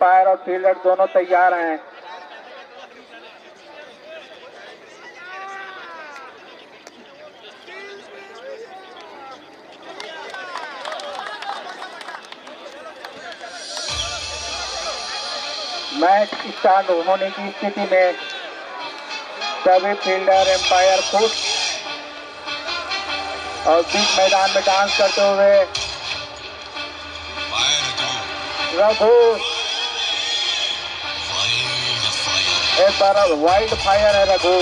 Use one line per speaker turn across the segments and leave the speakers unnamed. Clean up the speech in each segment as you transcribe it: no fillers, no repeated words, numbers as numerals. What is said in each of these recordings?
Empire और fielder दोनों तैयार हैं। मैच स्टार्ट होने की स्थिति में सभी फील्डर एम्पायर खुश और बीच मैदान में डांस करते हुए रघु एक बार वाइल्ड फायर है रघु,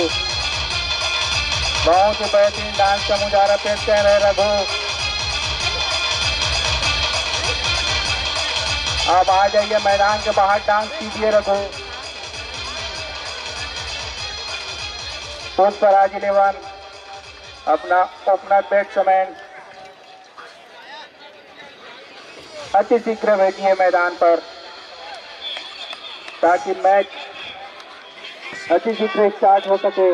बहुत ही बेहतरीन डांस का मुजाहरा पेश कर रहे रघु। अब आ जाइए मैदान के बाहर डांस कीजिए रघु। पुष्पराज 11 अपना ओपनर बैट्समैन अति शीघ्र भेजिए मैदान पर ताकि मैच अति शीघ्र स्टार्ट हो सके।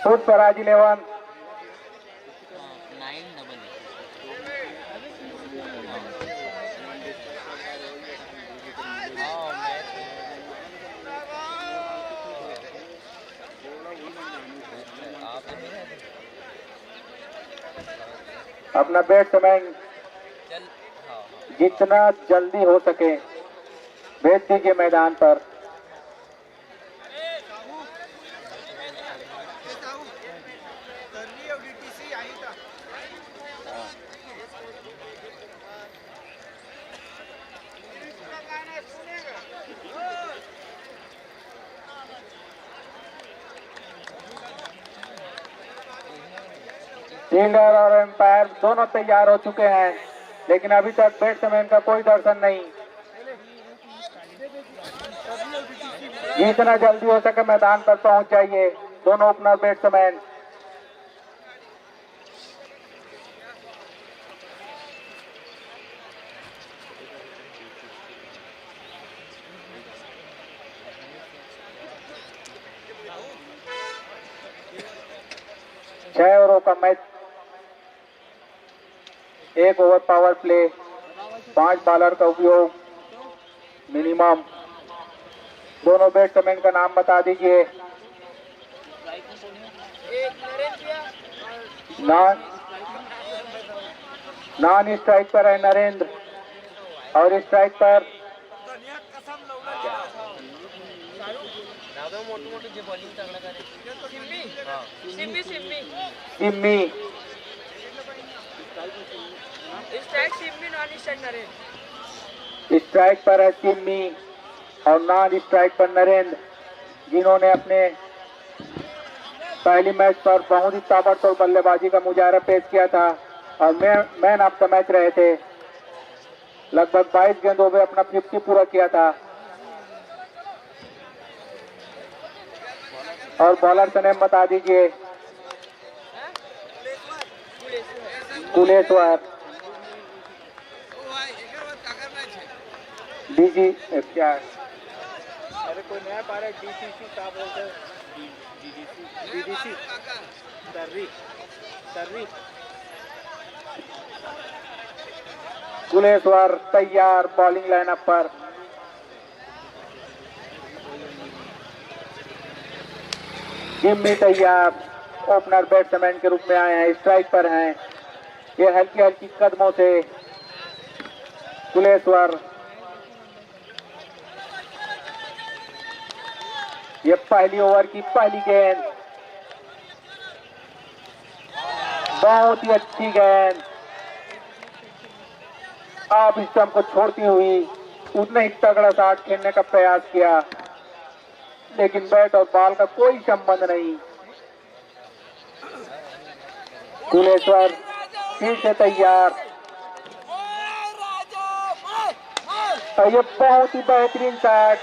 पुष्पराज 11 अपना बैट्समैन जितना जल्दी हो सके भेज दीजिए मैदान पर। फील्डर और एम्पायर दोनों तैयार हो चुके हैं, लेकिन अभी तक बैट्समैन का कोई दर्शन नहीं। जितना जल्दी हो सके मैदान पर पहुंच जाइए दोनों ओपनर बैट्समैन। छह ओवरों का match, 1 over power play, 5 bowler का उपयोग मिनिमम। दोनों बैट्समैन का नाम बता दीजिए। नॉन स्ट्राइक पर है नरेंद्र और स्ट्राइक पर सिम्मी। स्ट्राइक पर है सिम्मी और नॉन स्ट्राइक पर नरेंद्र, जिन्होंने अपने पहली मैच पर बहुत ही ताबड़तोड़ बल्लेबाजी का मुजाहरा पेश किया था और मैन ऑफ द मैच रहे थे। लगभग 22 गेंदों में अपना 50 पूरा किया था। और बॉलर का नेम बता दीजिए। कुलेश्वर डीजी क्या, अरे कोई नया पा रहा है, डीसीसी क्या बोलते हैं, डीडीसी सर्री। कुलेश्वर तैयार बॉलिंग लाइनअप पर। जिम्मी तैयार ओपनर बैट्समैन के रूप में आए हैं, स्ट्राइक पर हैं। ये हल्की हल्की कदमों से कुलेश्वर, ये पहली ओवर की पहली गेंद, बहुत ही अच्छी गेंद। आप स्टंप को छोड़ती हुई उतने ही तगड़ा शॉट खेलने का प्रयास किया, लेकिन बैट और बॉल का कोई संबंध नहीं। कुलेश्वर फिर से तैयार। और ये बहुत ही बेहतरीन शॉट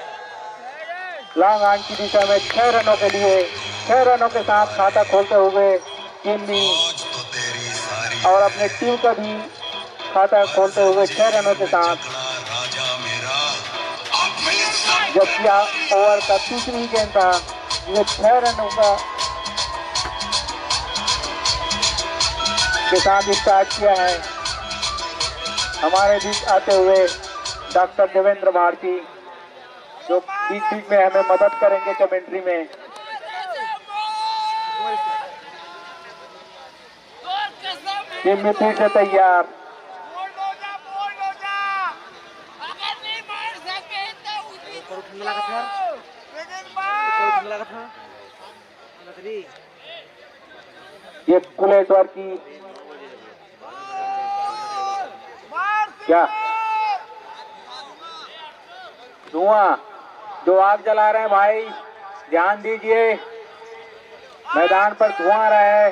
लॉन्ग ऑन की दिशा में 6 रनों के लिए, 6 रनों के साथ खाता खोलते हुए किन्नी और अपने टीम का भी खाता खोलते हुए 6 रनों के साथ। जबकि ओवर का तीसरी गेंद था, ये 6 रनों का के साथ स्टार्ट किया है। हमारे बीच आते हुए डॉक्टर देवेंद्र भारती, जो बीच बीच में हमें मदद करेंगे कमेंट्री में। टीम में फिर से तैयार। ये कुलेश्वर की क्या धुआं, जो आग जला रहे हैं भाई, ध्यान दीजिए, मैदान पर धुआं आ रहा है।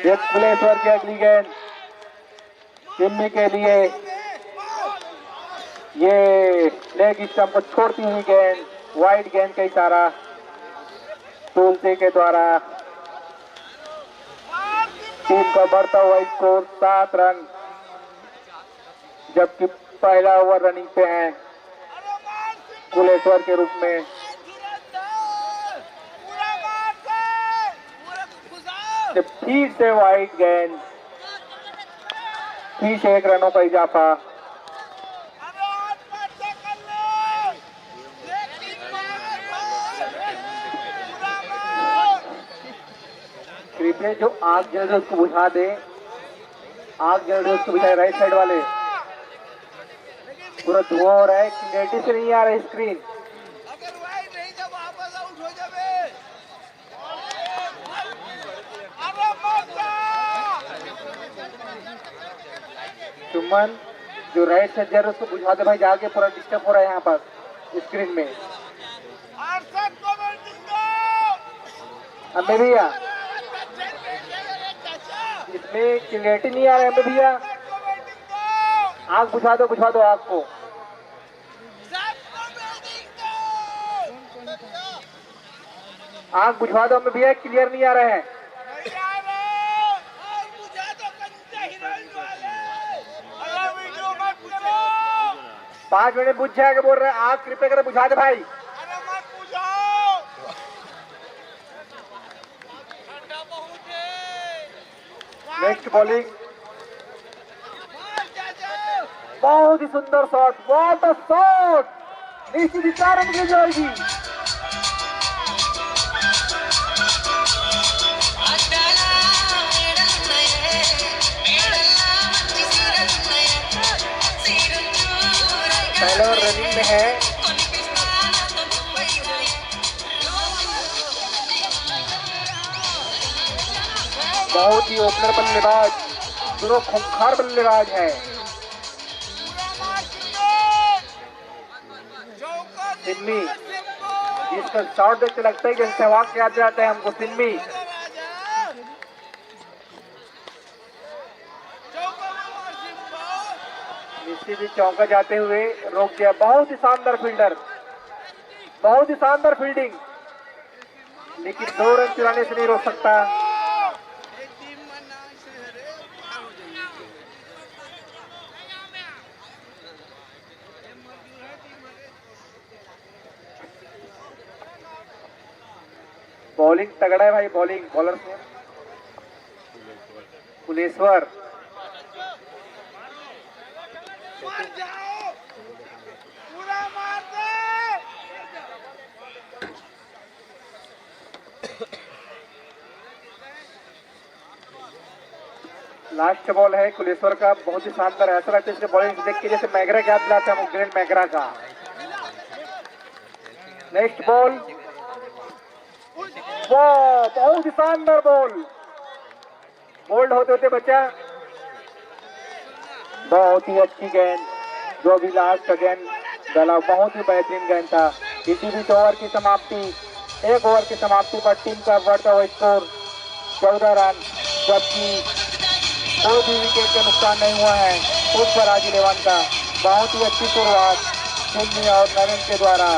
ये कुलेश्वर की अगली गेंद किन्नी के लिए, ये लेग स्टंप को छोड़ती हुई गेंद, वाइड गेंद का इशारा तुलसी के द्वारा। टीम का बढ़ता हुआ स्कोर 7 रन, जबकि पहला ओवर रनिंग पे है कुलेश्वर के रूप में। फिर से वाइड गेंद, फिर से 1 रनों का इजाफा। कृपया जो आग जल रही है उसको बुझा दे, आग जल रही है उसको बुझाए, राइट साइड वाले। पूरा धुआं हो रहा है, क्लैरिटी से नहीं आ रहा है स्क्रीन। सुमन, जो राइट साइड जा रहा है उसको बुझा दे भाई, जाके पूरा डिस्टर्ब हो रहा है यहाँ पर स्क्रीन में। अम्बे भैया, इसमें क्लैरिटी नहीं आ रहा है अम्बे भैया, आग बुझा दो आग को। आग बुझा दो अम्बे भैया, क्लियर नहीं आ रहा है। 5 मिनट बुझ जाएगा बोल रहे हैं, आग कृपया कर बुझा दे भाई। नेक्स्ट बॉलिंग, बहुत ही सुंदर शॉट, व्हाट अ शॉट, निश्चित ही 4 रन की जाएगी। पहले और रनिंग में है। बहुत ही ओपनर बल्लेबाज, दोनों खूंखार बल्लेबाज है। सिन्नी, जिसका शॉट देख के लगता है कि सहवाग याद जाता है हमको। सिन्नी निश्चित ही चौका जाते हुए रोक दिया। बहुत ही शानदार फील्डर, बहुत ही शानदार फील्डिंग, लेकिन 2 रन चुराने से नहीं रोक सकता। बॉलिंग तगड़ा है भाई, बॉलिंग बॉलर से कुलेश्वर। लास्ट बॉल है कुलेश्वर का, बहुत ही शानदार, ऐसा लगता है इसके बॉलिंग देख के जैसे मैगरा क्या दिलाता है, ग्रैंड मैगरा का। नेक्स्ट बॉल, बहुत ही शानदार बॉल, बोल्ड होते होते बचा। बहुत ही अच्छी गेंद, जो भी लास्ट का गेंद डाला, बहुत ही बेहतरीन गेंद था। इसी बीच ओवर की समाप्ति, एक ओवर की समाप्ति पर टीम का बढ़ता हुआ स्कोर 14 रन, जबकि कोई भी विकेट का नुकसान नहीं हुआ है उस पर आज 11 का। बहुत ही अच्छी शुरुआत चिन्नी और नरेंद्र के द्वारा,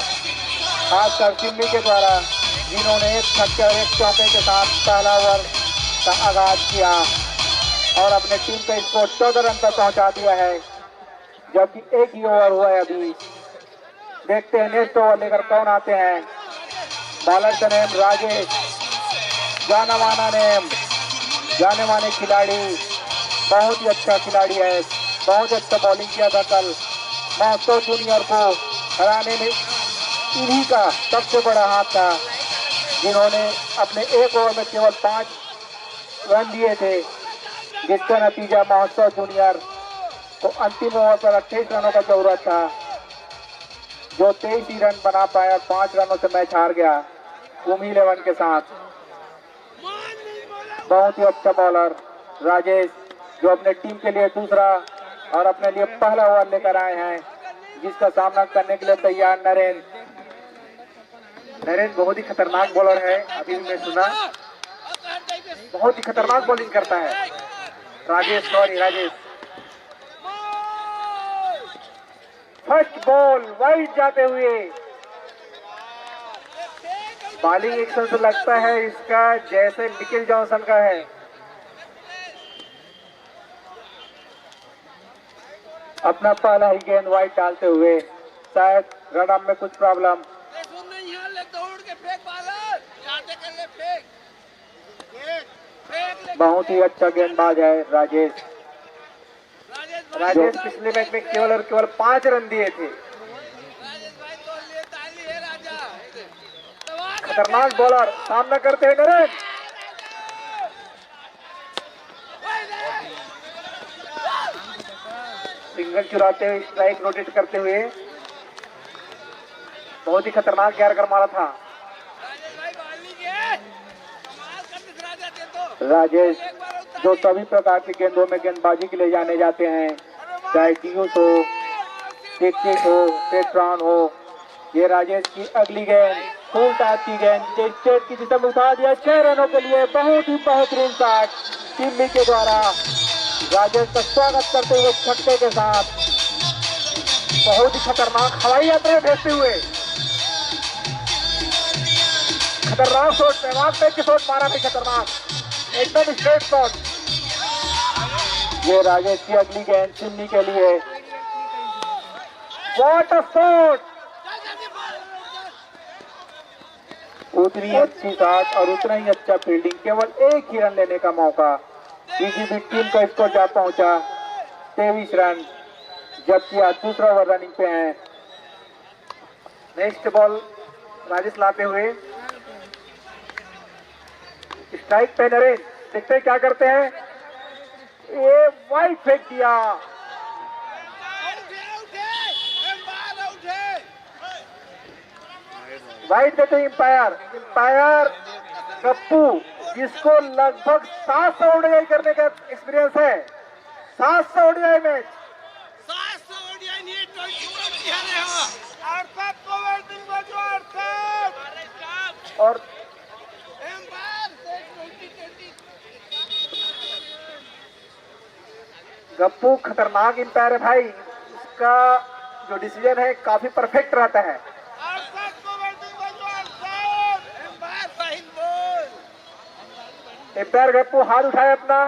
खासकर चिन्नी के द्वारा, जिन्होंने एक छक्के और एक चौके के साथ पहला ओवर का आगाज किया और अपने टीम का स्कोर 14 रन पर पहुंचा दिया है, जबकि एक ही ओवर हुआ है अभी। देखते हैं नेक्स्ट ओवर लेकर कौन आते हैं। बॉलर का नेम राजेश, जाना माना नेम, जाने माने खिलाड़ी, बहुत ही अच्छा खिलाड़ी है, बहुत अच्छा बॉलिंग किया था कल। महोत्सव जूनियर को हराने में इन्हीं का सबसे बड़ा हाथ था, जिन्होंने अपने एक ओवर में केवल 5 रन दिए थे, जिसका नतीजा महोत्सव जूनियर को अंतिम ओवर पर 28 रनों का जरूरत था, जो 23 ही रन बना पाया। 5 रनों से मैच हार गया उमी 11 के साथ। बहुत ही अच्छा बॉलर राजेश, जो अपने टीम के लिए दूसरा और अपने लिए पहला ओवर लेकर आए हैं, जिसका सामना करने के लिए तैयार नरेंद्र। नरेंद्र बहुत ही खतरनाक बॉलर है, अभी मैं सुना बहुत ही खतरनाक बॉलिंग करता है राजेश। फर्स्ट बॉल वाइड जाते हुए, बॉलिंग एक्शन से लगता है इसका जैसे मिकेल जॉनसन का है। अपना पहला ही गेंद वाइड डालते हुए, शायद रनअप में कुछ प्रॉब्लम। बहुत ही अच्छा गेंदबाज है राजेश। राजेश पिछले मैच में केवल और केवल 5 रन दिए थे। खतरनाक बॉलर, सामना करते हैं नरेंद्र। सिंगल चुराते हुए, स्ट्राइक रोटेट करते हुए, बहुत ही खतरनाक गैर कर मारा था राजेश, जो सभी प्रकार की गेंदों में गेंदबाजी के लिए जाने जाते हैं, चाहे टीयूस हो, टेक्टिक हो, टेट्रॉन हो। ये राजेश की अगली गेंद, फुल टॉस की गेंद, स्ट्रेट की दिशा में उठा दिया 6 रनों के लिए। बहुत ही बेहतरीन शॉट टिम्मी के द्वारा राजेश का स्वागत करते हुए छक्के के साथ। बहुत ही खतरनाक हवाई यात्रा भेजते हुए, खतरनाक शॉट, सहवाग टाइप की शॉट मारा भी, खतरनाक एकदम स्ट्रेट शॉट। ये राजेश की अगली गेंद चिन्नी के लिए। What a shot! उतनी अच्छी शॉट और उतना ही अच्छा फील्डिंग, केवल एक ही रन लेने का मौका। बीजीबी टीम का स्कोर जा पहुंचा 23 रन, जबकि आज दूसरा ओवर रनिंग पे है। नेक्स्ट बॉल राजेश लाते हुए, स्ट्राइक पे नरेंद्र, देखते हैं क्या करते हैं। ये वाइड फेंक दिया, वाइड देते अंपायर गप्पू, जिसको लगभग 700 ओडीआई करने का एक्सपीरियंस है। 700 ओडीआई मैच, और गप्पू खतरनाक अंपायर है भाई, उसका जो डिसीजन है काफी परफेक्ट रहता है। अंपायर गप्पू हाथ उठाए अपना,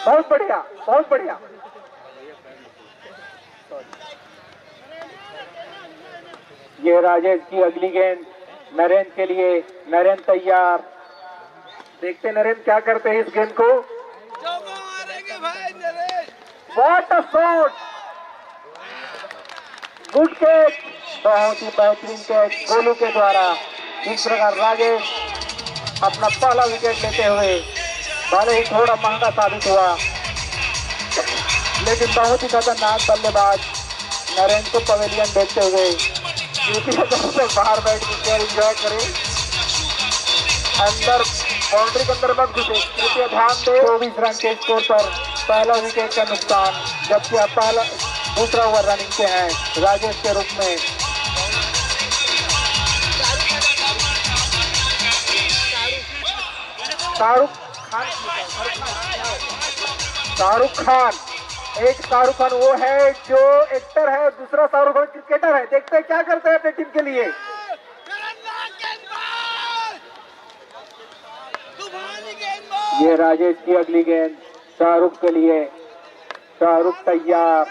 बहुत बढ़िया, बहुत बढ़िया। ये राजेश की अगली गेंद नरेंद्र के लिए। नरेंद्र तैयार, देखते नरेंद्र क्या करते हैं इस गेंद को। What a shot, good catch, बहुत ही बेहतरीन कैच गोलू के द्वारा। इस प्रकार राजेश अपना पहला विकेट लेते हुए, भले ही थोड़ा महंगा साबित हुआ, लेकिन बहुत ही खतरनाक बल्लेबाज नरेंद्र को पवेलियन देखते हुए बाहर बैठ के एंजॉय करें, अंदर बाउंड्री के अंदर मत घुसे, कृपया ध्यान दे। 24 रन के स्कोर पर पहला विकेट का नुकसान, जबकि अब दूसरा ओवर रनिंग पे है राजेश के रूप में। शाहरुख खान, एक शाहरुख खान वो है जो एक्टर है, दूसरा शाहरुख खान क्रिकेटर है। देखते हैं क्या करते हैं अपने टीम के लिए। ये राजेश की अगली गेंद शाहरुख के लिए। शाहरुख तैयार,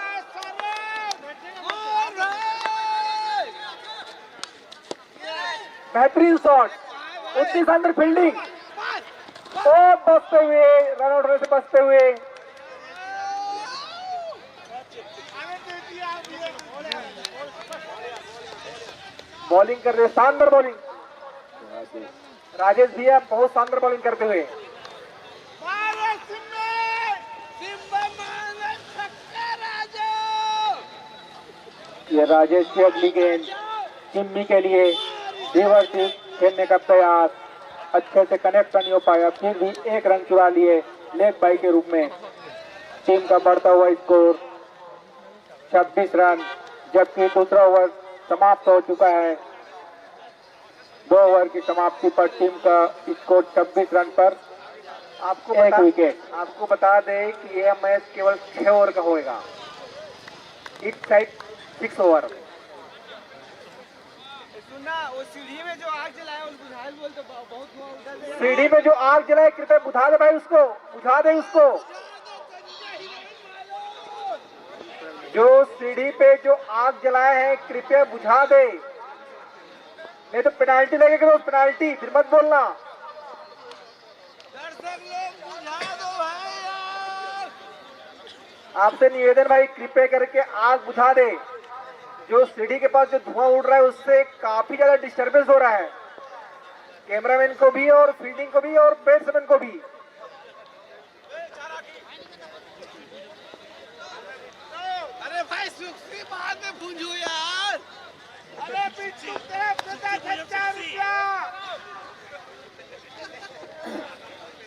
बेहतरीन शॉट, उतनी शानदार फील्डिंग, और बचते हुए रन आउट से बचते हुए बॉलिंग कर रहे, शानदार बॉलिंग राजेश भैया, बहुत शानदार बॉलिंग करते हुए। ये राजेश की अगली गेंद सिम्मी के लिए, रिवर्स खेलने का प्रयास, अच्छे से कनेक्ट नहीं हो पाया, फिर भी एक रन चुरा लिए लेग बाई के रूप में। टीम का बढ़ता हुआ स्कोर 26 रन, जबकि दूसरा ओवर समाप्त हो चुका है। 2 ओवर की समाप्ति पर टीम का स्कोर 26 रन पर एक विकेट। आपको बता दें कि यह मैच केवल 6 ओवर का होगा, इस साइड 6 ओवर।
वो सीढ़ी में जो आग जलाए बुझाए बोल तो बहुत धुआं।
सीढ़ी में जो आग जलाए कृपया बुझा दे भाई, उसको बुझा दे। उसको जो सीढ़ी पे जो आग जलाए हैं कृपया बुझा दे, नहीं तो पेनाल्टी लगेगी। तो पेनाल्टी फिर मत बोलना।
दर्शक लोग बुझा दो भाई यार।
आपसे निवेदन भाई, कृपया करके आग बुझा दे। जो सीढ़ी के पास जो धुआं उड़ रहा है उससे काफी ज्यादा डिस्टरबेंस हो रहा है, कैमरामैन को भी और फील्डिंग को भी और बैट्समैन को भी।
अरे भाई सुखी बाद में पूछू यार। अरे पीछे तरफ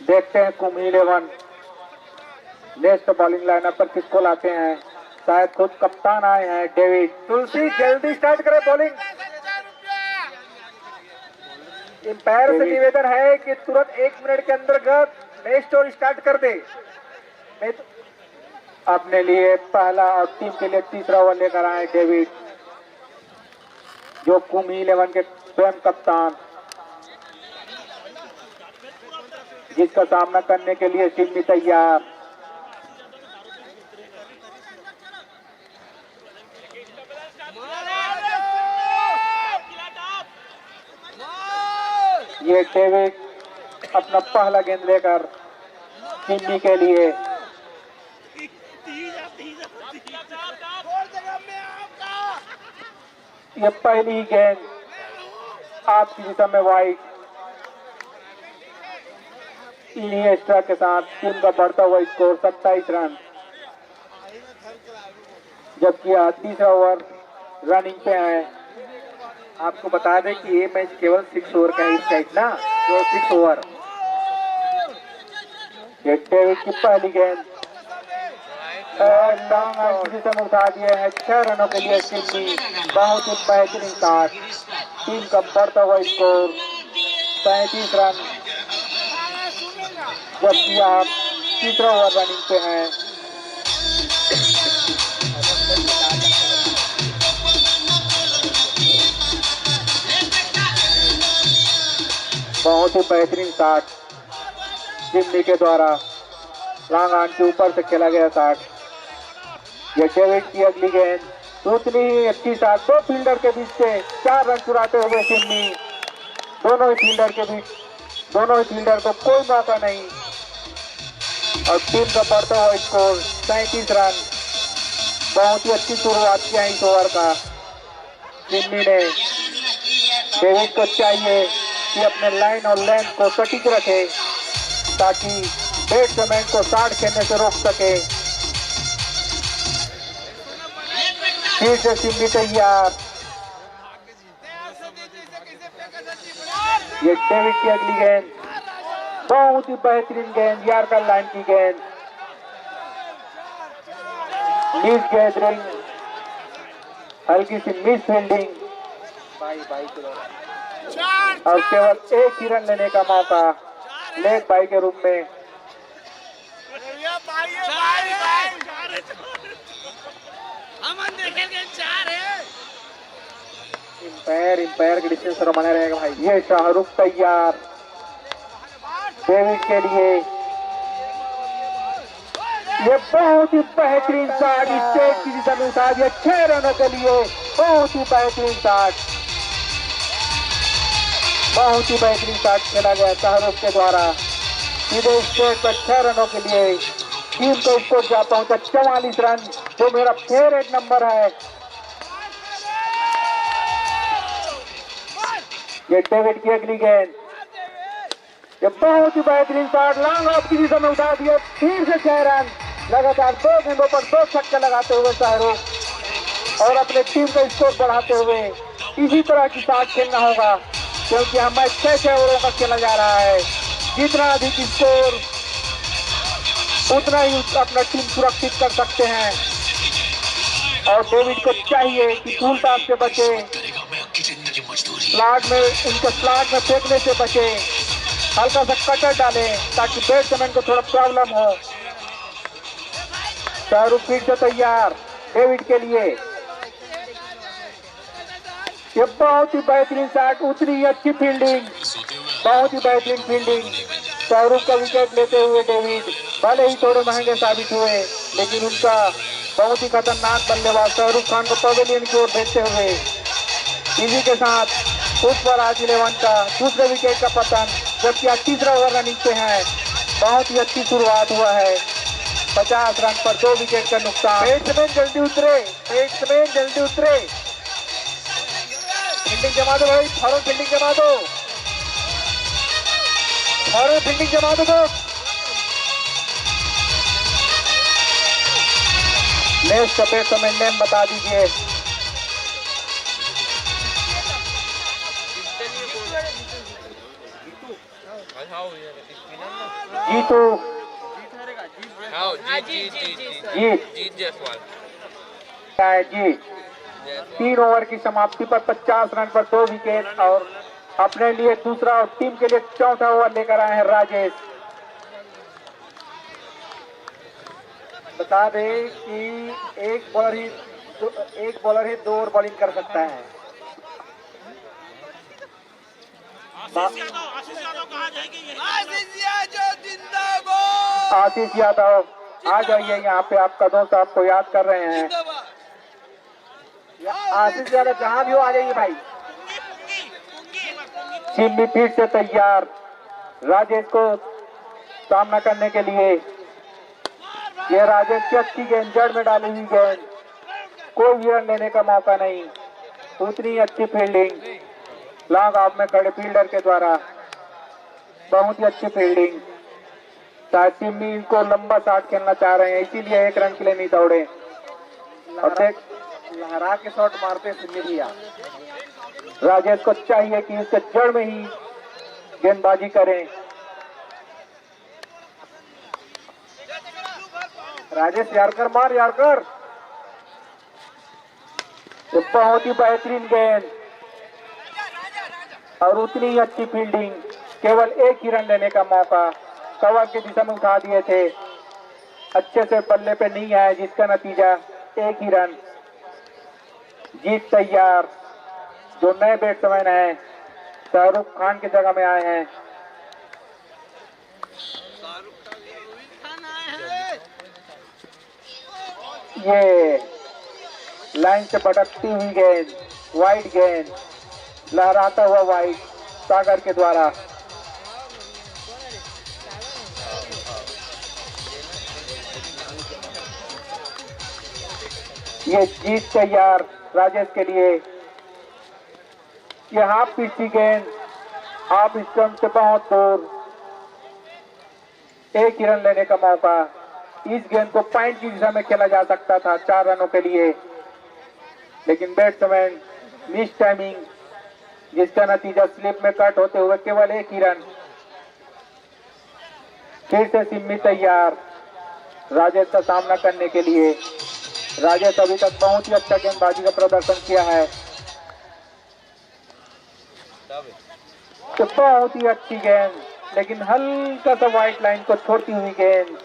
देखते हैं कुंभ 11 नेक्स्ट बॉलिंग लाइनअप पर किसको लाते हैं। शायद खुद कप्तान आए हैं डेविड। तुलसी जल्दी स्टार्ट करें बॉलिंग। अंपायर से निवेदन है कि तुरंत 1 मिनट के अंतर्गत नेक्स्ट ओवर स्टार्ट कर दे। नहीं तो अपने लिए पहला और टीम के लिए तीसरा ओवर लेकर आए डेविड, जो कुंभ 11 के स्वयं कप्तान, जिसका सामना करने के लिए सिम्मी तैयार। ये डेविड अपना पहला गेंद लेकर सिम्मी के लिए। ये पहली गेंद आपकी दिशा में वाइड, इनिएस्टा के साथ टीम का बढ़ता हुआ स्कोर 27 रन, जबकि तीसरा ओवर रनिंग पे है। आपको बता दें कि ये मैच केवल 6 ओवर का है, इस साइड ना, जो 6 ओवर। ये डेविड की पहली गेंद से उठा दिया है 6 रनों के लिए सिम्मी। बहुत ही बेहतरीन शॉट, टीम का बढ़ता हुआ स्कोर 35 रन, जबकि आप तीसरा ओवर रनिंग पे हैं। बहुत ही बेहतरीन शॉट सिम्मी के द्वारा लॉन्ग ऑन के ऊपर से खेला गया शॉट। ये डेविड की अगली गेंद उतनी ही अच्छी शॉट, 2 फील्डर के बीच से 4 रन चुराते हुए सिम्मी। दोनों ही फील्डर को कोई मौका नहीं, और टीम का बढ़ता हुआ स्कोर 37 रन। बहुत ही अच्छी शुरुआत किया है इस ओवर का सिम्मी ने। डेविड को चाहिए कि अपने लाइन और लेंथ को सटीक रखे, ताकि बैट्समैन को शॉट खेलने से रोक सके। फिर से सिम्मी तैयार। ये डेविड की अगली गेंद, बहुत ही बेहतरीन गेंद, यार्कर लाइन की गेंद, मिस गैदरिंग, हल्की सी मिस फील्डिंग, और केवल 1 ही रन लेने का मौका। लेग बाई के रूप में।
हमन देखेंगे 4 है।
इंपायर के डिस्टेंस पर बने रहेगा भाई। ये शाहरुख तैयार डेविड के लिए। ये बहुत ही बेहतरीन शॉट स्टेट की दिशा में उठा दिया 6 रनों के लिए। बहुत ही बेहतरीन शॉट, बहुत ही बेहतरीन शॉट खेला गया शाहरुख के द्वारा सीधे स्टेट पर 6 रनों के लिए। टीम को स्कोर जा पहुंचा 44 रन, जो मेरा फेवरेट नंबर है। ये डेविड की अगली गेंद, ये बहुत ही बेहतरीन शॉट लॉन्ग ऑफ की दिशा में उठा दिया। फिर से 6 रन, लगातार 2 गेंदों पर 2 छक्के लगाते हुए शाहरुख और अपने टीम का स्कोर बढ़ाते हुए। इसी तरह की शॉट खेलना होगा क्योंकि हम मैच 6 ओवरों का खेला जा रहा है। जितना अधिक स्कोर उतना ही अपना टीम सुरक्षित कर सकते हैं और डेविड को चाहिए कि टूलटाप से बचे, स्लॉट में उनके स्लॉट में फेंकने से बचे, हल्का सा कटर डालें ताकि बैट्समैन को थोड़ा प्रॉब्लम हो। शाहरुख फिर से तैयार डेविड के लिए। ये बहुत ही बेहतरीन शॉट, उतनी ही अच्छी फील्डिंग, बहुत ही बेहतरीन फील्डिंग। शाहरुख का विकेट लेते हुए डेविड भले ही थोड़े महंगे साबित हुए, लेकिन उनका बहुत ही खतरनाक बल्लेबाज शाहरुख खान को पवेलियन की ओर भेजते हुए इसी के साथ उस पर आज 11 का दूसरे विकेट का पतन, जबकि आज तीसरा ओवर रनिंग पे है। बहुत ही अच्छी शुरुआत हुआ है। 50 रन पर 2 विकेट का नुकसान। बैट्समैन जल्दी उतरे, बैट्समैन जल्दी उतरे। फील्डिंग जमा दो भाई, फॉरवर्ड फील्डिंग जमा दो, फॉरवर्ड फील्डिंग जमा दो। नेक्स्ट बैट्समैन नेम बता दीजिए। जीतू, जीत जायसवाल जी। 3 ओवर की समाप्ति पर 50 रन पर 2 विकेट और अपने लिए दूसरा और टीम के लिए चौथा ओवर लेकर आए हैं राजेश। बता दें कि एक बॉलर ही 2 ओवर बॉलिंग कर सकता है। आशीष यादव आ जाइए यहाँ पे, आपका दोस्त आपको याद कर रहे हैं। आशीष यादव जहां भी हो आ जाइए भाई। सिम्मी फिर से तैयार राजेश को सामना करने के लिए। ये राजेश की अच्छी गेंद, जड़ में डाली हुई गेंद, कोई भी रन लेने का मौका नहीं। उतनी अच्छी फील्डिंग लॉन्ग ऑफ में खड़े फील्डर के द्वारा, बहुत ही अच्छी फील्डिंग। शायद सिम्मी इनको लंबा शॉट खेलना चाह रहे हैं, इसीलिए 1 रन के लिए नहीं दौड़े। और देख लहरा के शॉट मारते सिम्मी भैया। राजेश को चाहिए कि उसके जड़ में ही गेंदबाजी करें। राजेश यारकर मार, यारकर। बहुत ही बेहतरीन गेंद और उतनी ही अच्छी फील्डिंग। केवल 1 ही रन लेने का मौका, कवर की दिशा में उठा दिए थे, अच्छे से बल्ले पे नहीं आए, जिसका नतीजा 1 ही रन। जीत तैयार जो नए बैट्समैन हैं शाहरुख खान की जगह में आए हैं। ये लाइन से भटकती हुई गेंद, वाइड गेंद, लहराता हुआ वाइड सागर के द्वारा। ये जीत तैयार राजेश के लिए। ये हाफ पिच की गेंद, आप स्टंप से बहुत दूर, 1 ही रन लेने का मौका। इस गेंद को पॉइंट की दिशा में खेला जा सकता था 4 रनों के लिए, लेकिन बैट्समैन मिस टाइमिंग, जिसका नतीजा स्लिप में कट होते हुए केवल 1 ही रन। फिर से सिम्मी तैयार राजेश का सामना करने के लिए। राजेश अभी तक बहुत ही अच्छा गेंदबाजी का प्रदर्शन किया है। तो बहुत ही अच्छी गेंद लेकिन हल्का सा वाइट लाइन को छोड़ती हुई गेंद,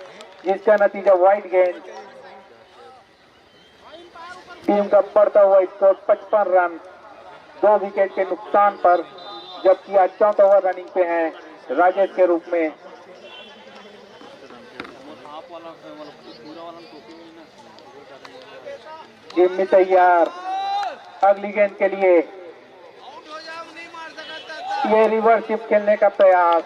जिसका नतीजा वाइट गेंद। टीम का बढ़ता हुआ स्कोर 55 रन 2 विकेट के नुकसान पर, जबकि आज चौथा ओवर रनिंग पे है राजेश के रूप में। जिम्मी तैयार अगली गेंद के लिए। ये रिवर्स शिफ्ट खेलने का प्रयास,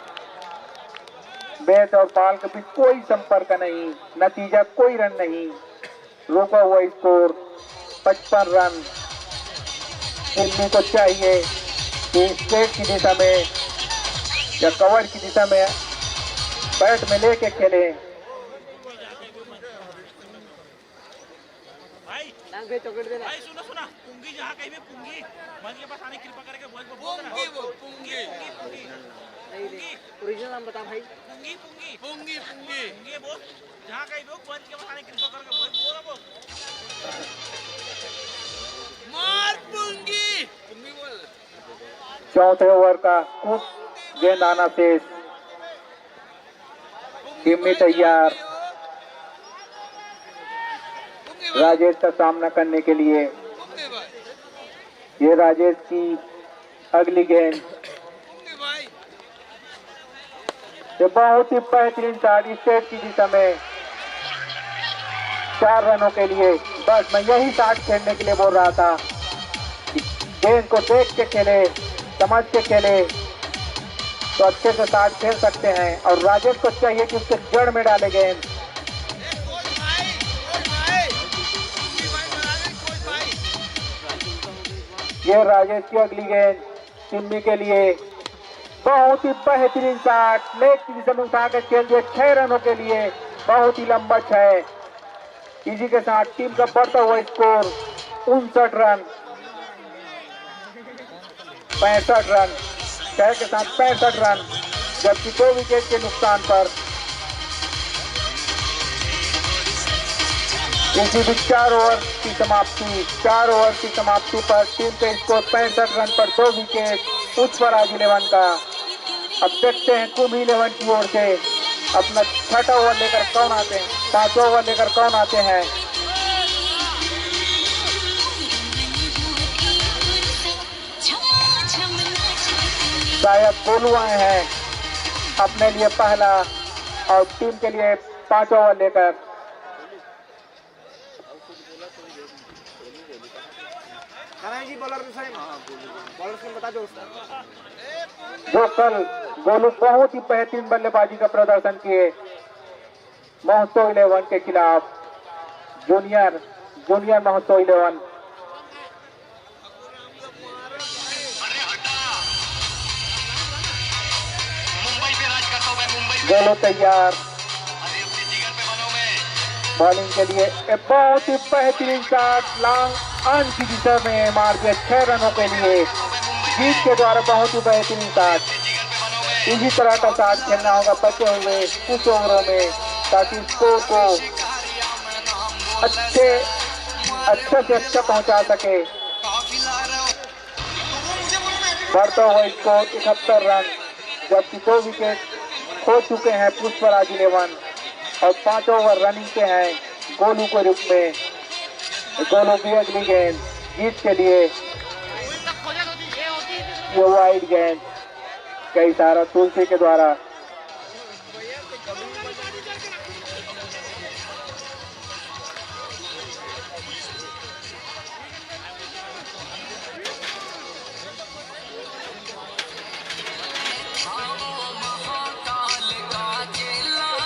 बैट और बॉल के बीच कोई संपर्क नहीं, नतीजा कोई रन नहीं, रुका हुआ स्कोर 55 रन। जिम्मी को चाहिए कि स्ट्रेट की दिशा में या कवर की दिशा में बैट में लेके खेले।
भाई सुनो पुंगी जहाँ कहीं भी पुंगी मंच के पास आने कृपा करके बोल पुंगी
ओरिजिनल नाम बता भाई।
पुंगी पुंगी
पुंगी पुंगी
पुंगी बोल जहाँ कहीं भी मंच के पास आने कृपा करके बोल
मार पुंगी पुंगी बोल।
चौथे ओवर का कुछ गेंद आना शेष। जिम्मी तैयार राजेश का सामना करने के लिए। ये राजेश की अगली गेंद। ये बहुत ही बेहतरीन शॉट स्ट्रेट की दिशा में 4 रनों के लिए। बस मैं यही शॉट खेलने के लिए बोल रहा था, गेंद को देख के खेले, समझ के खेले तो अच्छे से शॉट खेल सकते हैं। और राजेश को चाहिए कि उसके जड़ में डाले गेंद। ये राजेश की अगली गेंद जिम्मी के लिए। बहुत ही बेहतरीन शॉट, लेग की दिशा में उठा के खेल दिए 6 रनों के लिए। बहुत ही लंबा 6। इसी के साथ टीम का बढ़ता हुआ स्कोर 59 रन 65 रन 6 के साथ 65 रन, जबकि 2 विकेट के नुकसान पर। इसी भी 4 ओवर की समाप्ति पर टीम का स्कोर 65 रन पर 2 विकेट उच्च पर आज 11 का। अब देखते हैं कुंभ 11 की ओर से अपना 6वां ओवर लेकर कौन आते हैं, 5वां ओवर लेकर कौन आते हैं। शायद गोलू आए हैं अपने लिए पहला और टीम के लिए 5वां ओवर लेकर।
जी बॉलर से बता दो।
जो कल गोलू बहुत ही बेहतरीन बल्लेबाजी का प्रदर्शन किए महोत्सव 11 के खिलाफ, जूनियर महोत्सव 11। गोलू तैयार बॉलिंग के लिए। एक बहुत ही बेहतरीन शॉट लॉन्ग ऑन की दिशा में मार दिया 6 रनों के लिए। जीत के द्वारा बहुत ही बेहतरीन शॉट। इसी तरह का शॉट खेलना होगा बचे हुए कुछ ओवरों में, ताकि स्कोर को अच्छे से अच्छा पहुंचा सके। बढ़ता हुआ स्कोर 71 रन, जबकि 2 विकेट खो चुके हैं पुष्पराज 11 और 5 ओवर रनिंग पे हैं गोलू के रूप में। गोलू की अगली गेंद जीत के लिए। ये वाइड गेंद का इशारा तुलसी के द्वारा।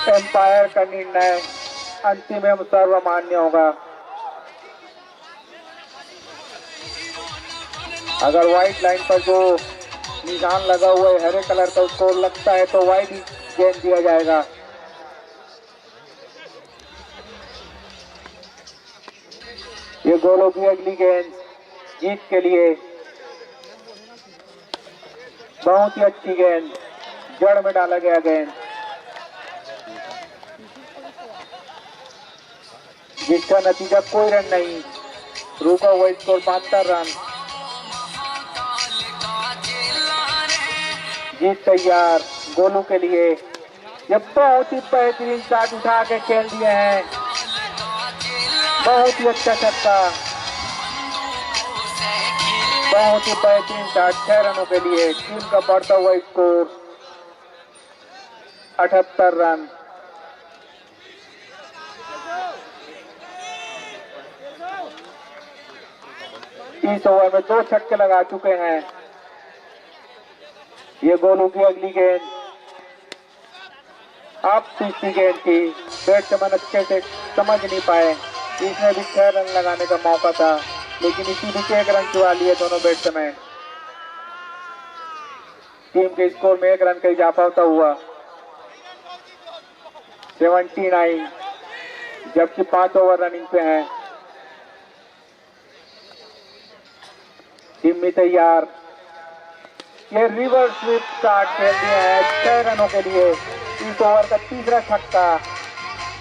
एम्पायर का निर्णय अंतिम एवं सर्वमान्य होगा। अगर व्हाइट लाइन पर जो निशान लगा हुआ है हरे कलर का उसको लगता है तो व्हाइट गेंद दिया जाएगा। ये गोलों की अगली गेंद जीत के लिए। बहुत ही अच्छी गेंद, जड़ में डाला गया गेंद, जिसका नतीजा कोई रन नहीं, रुका हुआ स्कोर 72 रन। जीत तैयार गोलू के लिए। ये बहुत ही बेहतरीन शॉट उठा के खेल दिए हैं, बहुत ही अच्छा छक्का, बहुत ही बेहतरीन शॉट 6 रनों के लिए। टीम का बढ़ता हुआ स्कोर 78 रन। 30 ओवर में 2 छक्के लगा चुके हैं। ये गोलू की अगली गेंद, आप तीसरी गेंद थी, बैट्समैन अच्छे से समझ नहीं पाए। इसमें भी 6 रन लगाने का मौका था, लेकिन इसी बीच 1 रन चुरा लिए दोनों बैट्समैन। टीम के स्कोर में 1 रन का इजाफा होता हुआ 79, जबकि 5 ओवर रनिंग पे हैं। टीम तैयार, ये रिवर्स स्वीप शॉट खेल दिए हैं 6 रनों के लिए। इस ओवर का तीसरा छक्का,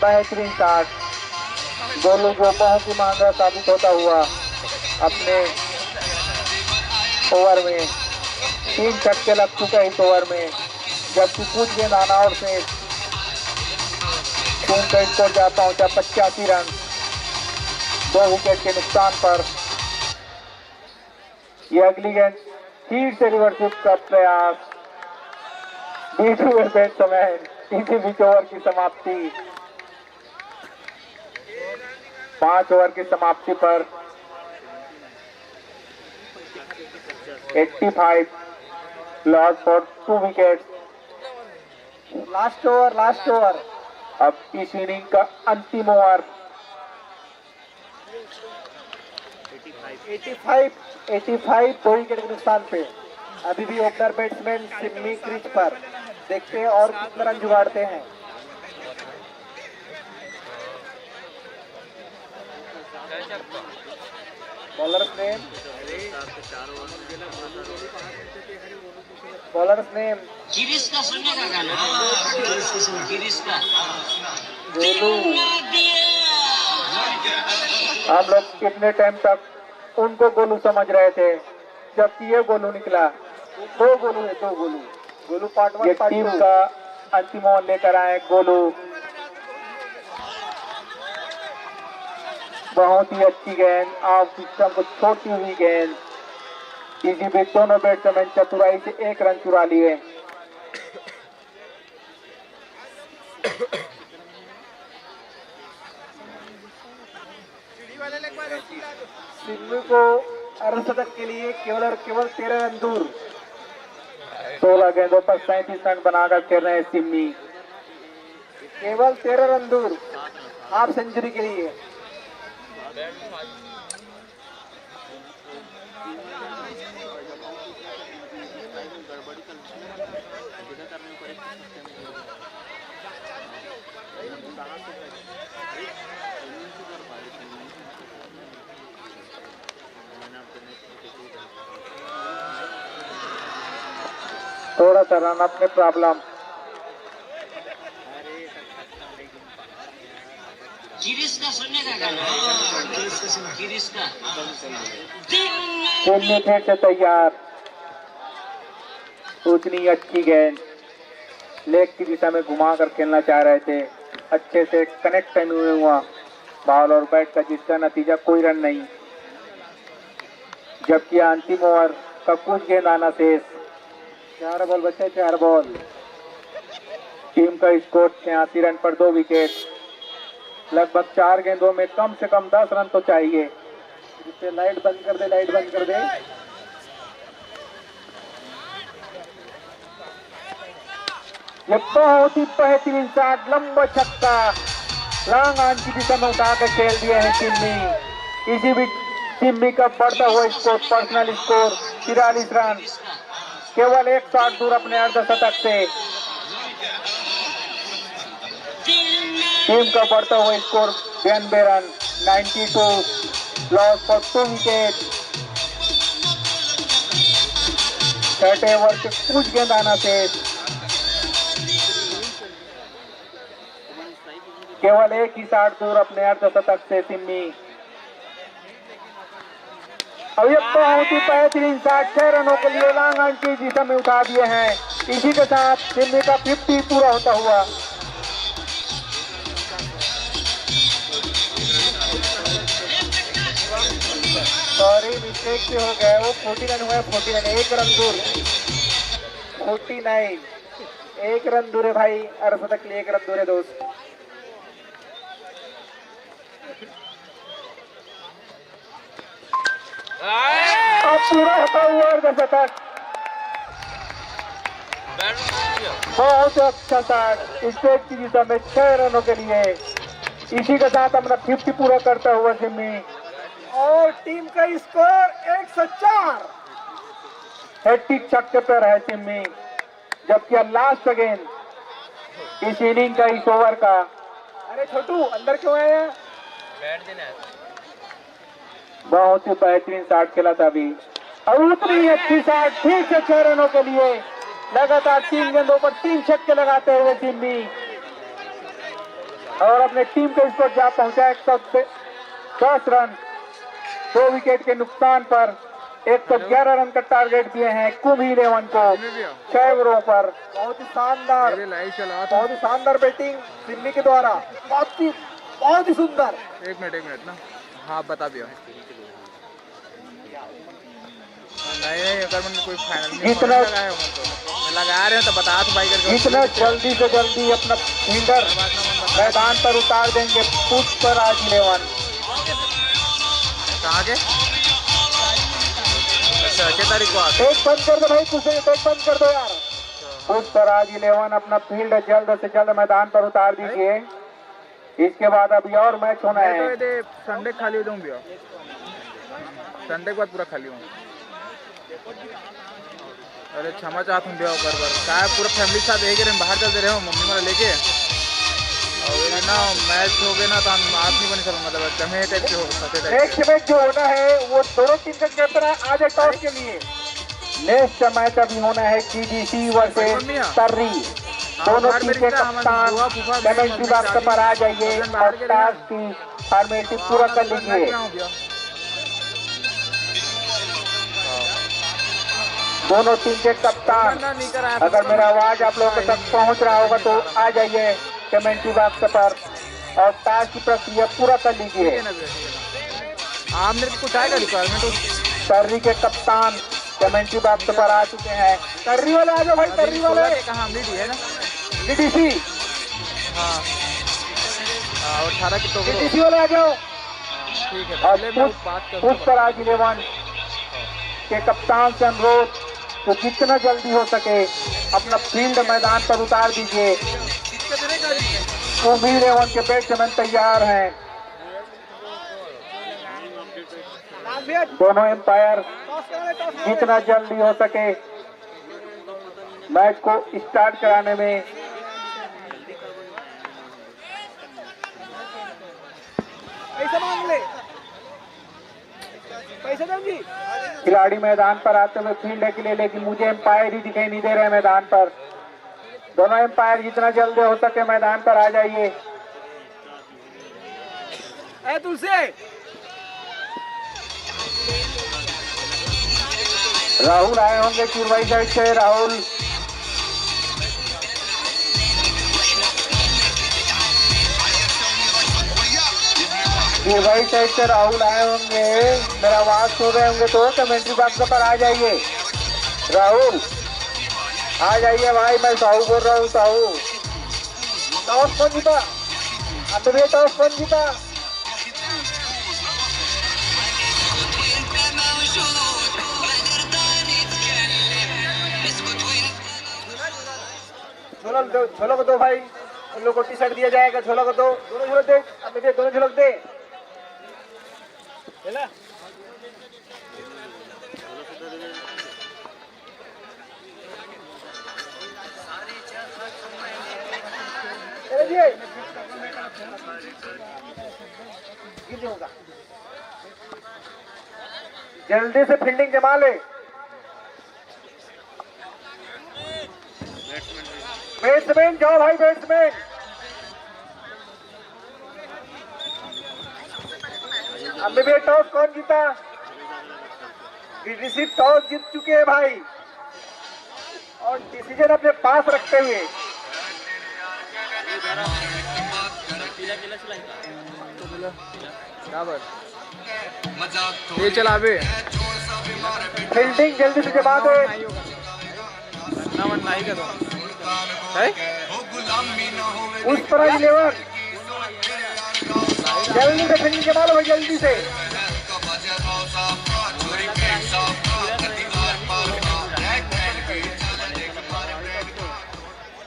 बेहतरीन शॉट। गोलू जो बहुत ही महंगा साबित होता हुआ अपने ओवर में 3 छक्के लग चुके हैं इस ओवर में, जबकि कुछ गेंद आना और से टीम का स्कोर जा पहुंचा 85 रन 2 विकेट के नुकसान पर। यह अगली गेंद फिर से रिवर्स का प्रयास, बीच हुए बैट्समैन, इसी बीच ओवर की समाप्ति। 5 ओवर की समाप्ति पर 85 loss for 2 wicket.
Last over.
अब इस इनिंग का अंतिम ओवर।
85 2 विकेट के नुकसान पे। अभी भी ओपनर बैट्समैन सिम्मी क्रीज पर, देखते हैं और कितना रन जुगाड़ते हैं। बॉलर्स नेम
गिरीश का सुनने का गाना, गिरीश का
गोलू। हम लोग कितने टाइम तक उनको गोलू समझ रहे थे, जबकि ये गोलू निकला।
2 गोलू है, 2 गोलू। गोलू पार्ट 1
ये
पार्ट
टीम
2।
का अंतिम ओवर लेकर आए गोलू। बहुत ही अच्छी गेंद, ऑफ सिस्टम को छोटी हुई गेंद। इसी बीच दोनों बैट्समैन चतुराई से 1 रन चुरा लिए।
सिम्मी को अर्धशतक के लिए केवल 13 रन दूर।
16 गेंदों पर 37 रन बनाकर खेल रहे हैं सिम्मी।
केवल 13 रन दूर हाफ सेंचुरी के लिए।
थोड़ा सा रन अपने प्रॉब्लम।
गिरीश का सुनने का गाना, गिरीश का
सिम्मी फिर से तैयार। उतनी अच्छी गेंद लेग की दिशा में घुमा कर खेलना चाह रहे थे, अच्छे से कनेक्ट नहीं हुआ बॉल और बैट का, जिसका नतीजा कोई रन नहीं। जबकि अंतिम ओवर का कुछ गेंद आना शेष।
4 बॉल बचे, 4 बॉल।
टीम का स्कोर 86 रन पर 2 विकेट। लगभग 4 गेंदों में कम से कम 10 रन तो चाहिए।
जिससे लाइट बंद कर दे, लाइट बंद कर दे।
ये बहुत ही बेहतरीन शॉट, लंबा छक्का, लॉन्ग ऑन की दिशा में उठाकर खेल दिए हैं सिम्मी। इसी बीच सिम्मी का बढ़ता हुआ स्कोर, पर्सनल स्कोर 43 रन, केवल 1 शॉट दूर अपने अर्धशतक से। टीम का बढ़ता हुआ score 92 run, 92, loss for 2 wicket. 6 over के कुछ गेंद आना शेष। केवल 1 ही शॉट दूर अपने अर्धशतक से सिम्मी। अब ये बहुत ही बेहतरीन शॉट 6 रनों के लिए लॉन्ग ऑन की दिशा में उठा दिए हैं। इसी के साथ सिम्मी का 50 पूरा होता हुआ। सॉरी, मिस्टेक से हो गया, वो 49 हुआ है। 49 एक रन दूर, 49 एक रन दूर है भाई, अर्धशतक के लिए एक रन दूर है दोस्त। अब पूरा होता हुआ अर्धशतक, बहुत अच्छा शॉट, स्टेट की दिशा में 6 रनों के लिए। इसी के साथ अपना 50 पूरा करता हुआ सिम्मी,
और टीम का स्कोर 104।
हैट्रिक छक्के पर है सिम्मी, जबकि लास्ट गेंद इस इनिंग का, इस ओवर का।
अरे छोटू अंदर क्यों आया?
बहुत ही बेहतरीन शॉट खेला था अभी, और उतनी अच्छी शॉट, फिर से 6 रनों के लिए। लगातार 3 गेंदों पर 3 छक्के लगाते हुए सिम्मी, और अपने टीम को स्कोर जा पहुंचा 110 रन। 2 विकेट के नुकसान पर 111 रन का टारगेट दिए हैं कुंभी 11 को 6 ओवरों पर।
बहुत ही शानदार बैटिंग सिम्मी के द्वारा, बहुत ही सुंदर।
एक मिनट ना, हाँ बता दिया। नहीं अगर मैंने कोई फाइनल में
जितना
लगा रहे हो तो बता तो भाई करके।
जितना जल्दी से जल्दी अपना फील्डर मैदान पर उतार देंगे। पुष्पराज 11
कहाँ के? अच्छा, क्या तारीख को आते?
एक बंद कर दो भाई, कुछ एक बंद कर दो यार। पुष्पराज 11 अपना फील्ड जल्द से जल्द मैदान पर उतार दीजिए। इसके बाद अभी और मैच होना है।
संडे खाली हो जाऊँ भैया, संडे के बाद पूरा खाली हूँ। अरे क्षमा चाहता हूँ भैया, क्या पूरा फैमिली के साथ एक दिन बाहर चलते रहे हो मम्मी वाला लेके, और ये ना मैच हो गए ना तो हम बात नहीं बनी सकूँ, मतलब जमे टाइप के हो सकते।
नेक्स्ट मैच जो होना है वो दोनों टीम का कैप्टन है आज है टॉस के लिए। नेक्स्ट मैच अभी होना है GDC वर्सेस सर्री। दोनों टीम के कप्तान कमेंट्री बॉक्स पर आ जाइए और टॉस की फॉर्मेलिटी पूरा कर लीजिए। दोनों टीम के कप्तान, अगर मेरा आवाज आप लोगों तक पहुंच रहा होगा तो आ जाइए कमेंट्री बॉक्स पर और टॉस की प्रक्रिया पूरा कर लीजिए।
आपने कुछ आएगा रिक्वायरमेंट?
सर्री के कप्तान कमेंट्री बॉक्स पर आ चुके हैं। सर्री वाले आ जाओ भाई, सर्री वाले
कहाँ है ना?
GDC,
हाँ और 18 की तो
GDC वाले आ जाओ।
ठीक है,
और
पहले मैं बात करूँ।
पुष्पराज 11 के कप्तान से अनुरोध तो जितना जल्दी हो सके अपना फील्ड मैदान पर उतार दीजिए। कुंभी 11 के बैट्समैन तैयार हैं। दोनों एम्पायर जितना जल्दी हो सके मैच को स्टार्ट कराने में
पैसा मांग ले, पैसा दो जी।
खिलाड़ी मैदान पर आते हुए फील्ड के लिए, लेकिन मुझे एम्पायर ही दिखाई नहीं दे रहे मैदान पर। दोनों एम्पायर जितना जल्दी हो सके मैदान पर आ जाइए।
तुलसी
राहुल आए होंगे चिरवाई साइड से। राहुल चिरवाई साइड से राहुल आए होंगे, मेरा आवाज सुन रहे होंगे तो कमेंट्री बॉक्स पर आ जाइए। राहुल आ जाइए भाई, मैं साहू बोल रहा हूँ। साहू टॉस कौन जीता? अब ये टॉस कौन जीता?
झोला को दो भाई, उन लोग को टी शर्ट दिया जाएगा। झोला को दो, दोनों झोलक दे, अब दे, दोनों झोलक दे। जल्दी से फील्डिंग जमा ले। बैट्समैन जाओ भाई, बैट्समैन। अभी भी टॉस कौन जीता? GDC टॉस जीत चुके हैं भाई, और और डिसीजन अपने पास रखते हुए
बराबर ये चला बे
फील्डिंग जल्दी से जमा दे।
नहीं का तो है
उस पर 11 जल्दी से फील्डिंग जमा लो भाई, जल्दी से।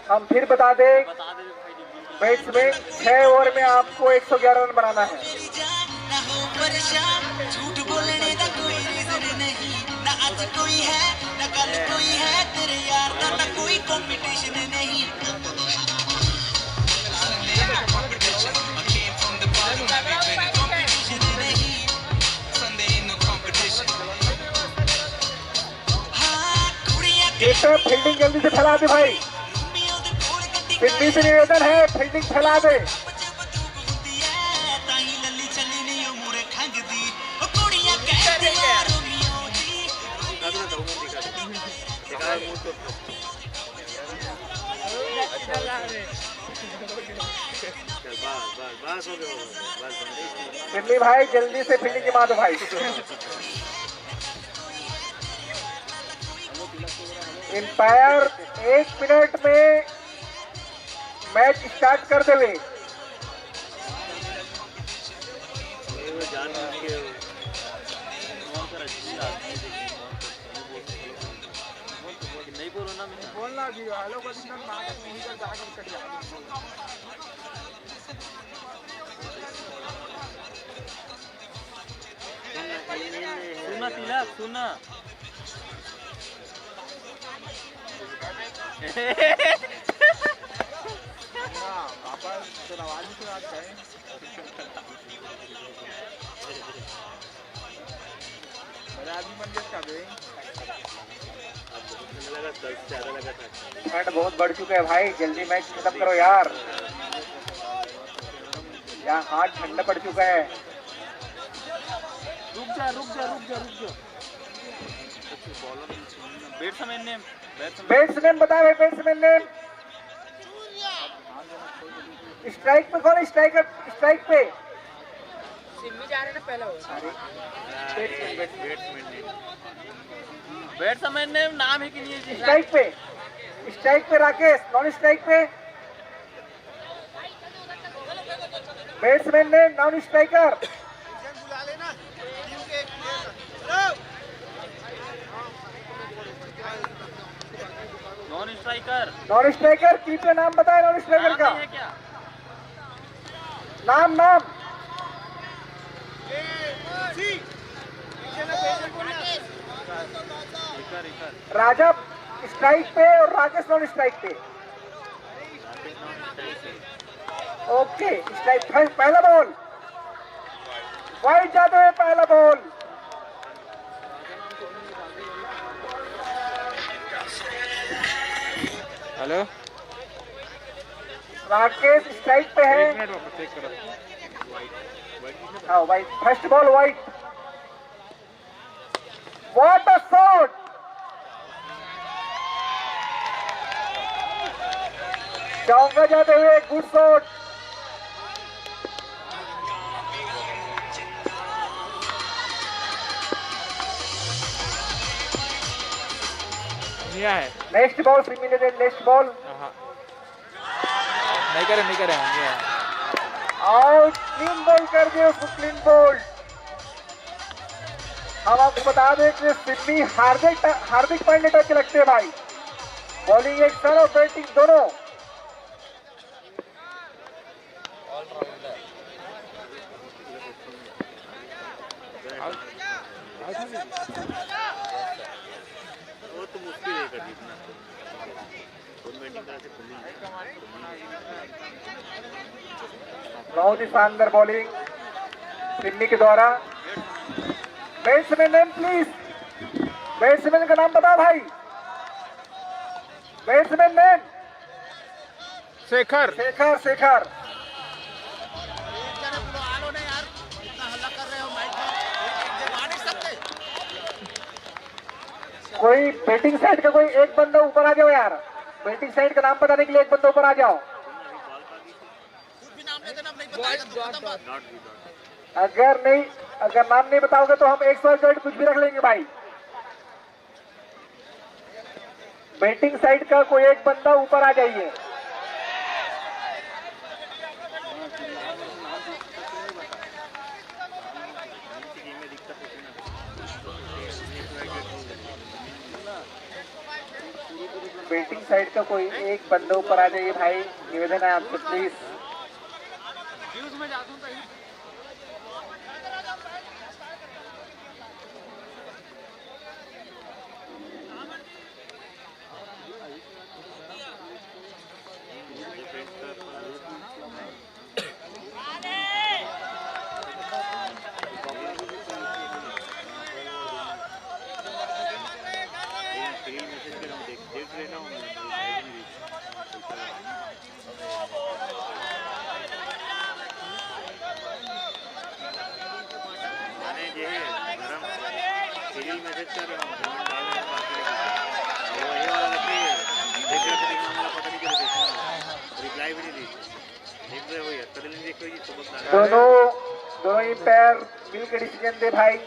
हम फिर बता दें, बैट्समैन 6 ओवर में आपको 111 रन बनाना है।
झूठ बोलने का कोई रीजन नहीं, ना आज कोई है ना कल कोई है, तेरे यार ना कोई कंपटीशन नहीं।
फील्डिंग जल्दी से फैला दे भाई, फिल्मी से निवेदन है, फील्डिंग फैला दे। फिल्मी भाई जल्दी से फील्डिंग जमा दो भाई। एम्पायर 1 मिनट में मैच स्टार्ट कर देवे।
बोलना भी हेलो को दिन मार नहीं कर जाके कट जा।
सुना तिलक सुना
पापा तो आवाज ही सुना है। मेरा आदमी बन के का दे
ठंड बहुत बढ़ चुका है भाई, जल्दी मैच खत्म करो यार, यहाँ हाथ ठंडा पड़ चुका है।
रुक जा रुक जा रुक जा रुक जा। बैट्समैन नेम
बैट्समैन बता भाई, बैट्समैन नेम। स्ट्राइक पे कौन? स्ट्राइकर स्ट्राइक पे
सिम्मी जा रहे ना पहला हो।
बैट्समैन नेम नाम है कि नहीं जी?
स्ट्राइक पे राकेश, नॉन स्ट्राइक पे batsman name, non striker. Non striker की पे नाम बताए, नॉन स्ट्राइकर का
है क्या?
नाम नाम राजा स्ट्राइक पे और राकेश नॉन स्ट्राइक पे। ओके स्ट्राइक, पहला बॉल वाइड जाते हुए पहला बॉल।
हेलो
राकेश स्ट्राइक पे है। हाँ white, first ball white. What a shot! चौका जाते हुए गुड शॉट।
निया है
next ball similar, next ball
नहीं करे
आउट। क्लीन बॉल कर दिया उसको, क्लीन बॉल। हम आपको बता दें कि सिडनी हार्दिक पांड्या टच लगते हैं भाई, बॉलिंग एक और बैटिंग दोनों।
वो तो मुश्किल है कर जीतना।
बहुत ही शानदार बॉलिंग सिडनी के द्वारा। बैट्समैन नेम प्लीज, बैट्समैन का नाम बताओ भाई। Batsman name
Shekhar
Shekhar.
कोई बैटिंग साइड का कोई एक बंदा ऊपर आ जाओ यार, बैटिंग साइड का नाम बताने के लिए एक बंदा ऊपर आ जाओ। अगर नाम नहीं बताओगे तो हम 100 कुछ भी रख लेंगे भाई। बैटिंग साइड का कोई एक बंदा ऊपर आ जाइए। बैटिंग साइड का कोई एक बंदा ऊपर आ जाइए भाई, निवेदन है आपसे प्लीज। दोनों एम्पायर मिलकर डिसीजन दे भाई।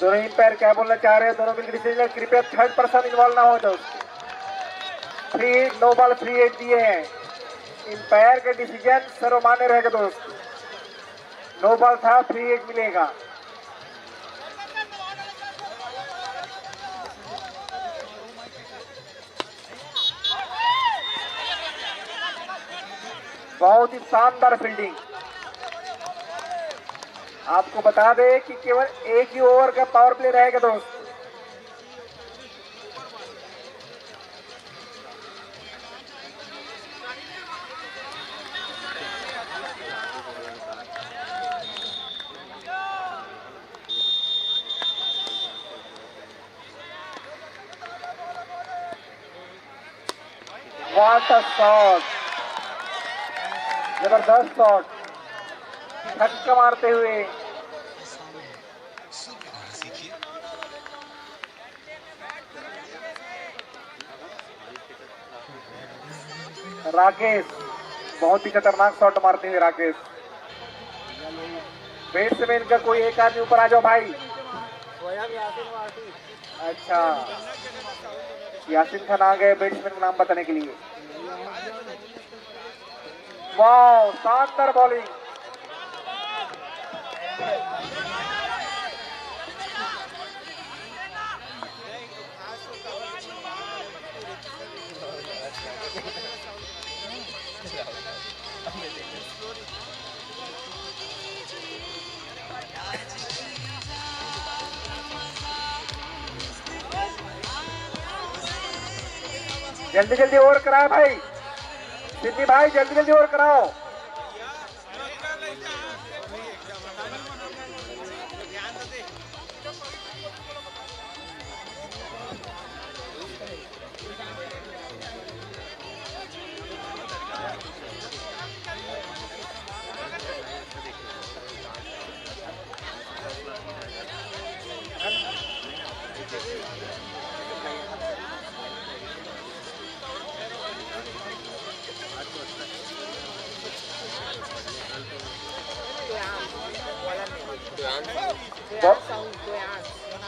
दोनों एम्पायर क्या बोलना चाह रहे हैं, दोनों मिलकर डिसीजन। कृपया थर्ड पर्सन इन्वॉल्व ना हो दोस्त। Free hit, no ball, free hit दिए हैं। एम्पायर का डिसीजन सर्वमान्य रहेगा दोस्त। नो बॉल था, फ्री हिट मिलेगा। बहुत ही शानदार फील्डिंग। आपको बता दें कि केवल एक ही ओवर का पावर प्ले रहेगा दोस्त। व्हाट अ शॉट, जबरदस्त शॉट, छक्का मारते हुए राकेश, बहुत ही खतरनाक शॉट मारते हुए राकेश। बैट्समैन का कोई एक आदमी ऊपर आ जाओ भाई। अच्छा, यासिन खान आ गए बैट्समैन का नाम बताने के लिए। वाह, शानदार बॉलिंग। जल्दी जल्दी ओवर कराओ भाई, सिद्धि भाई जल्दी जल्दी ओवर कराओ।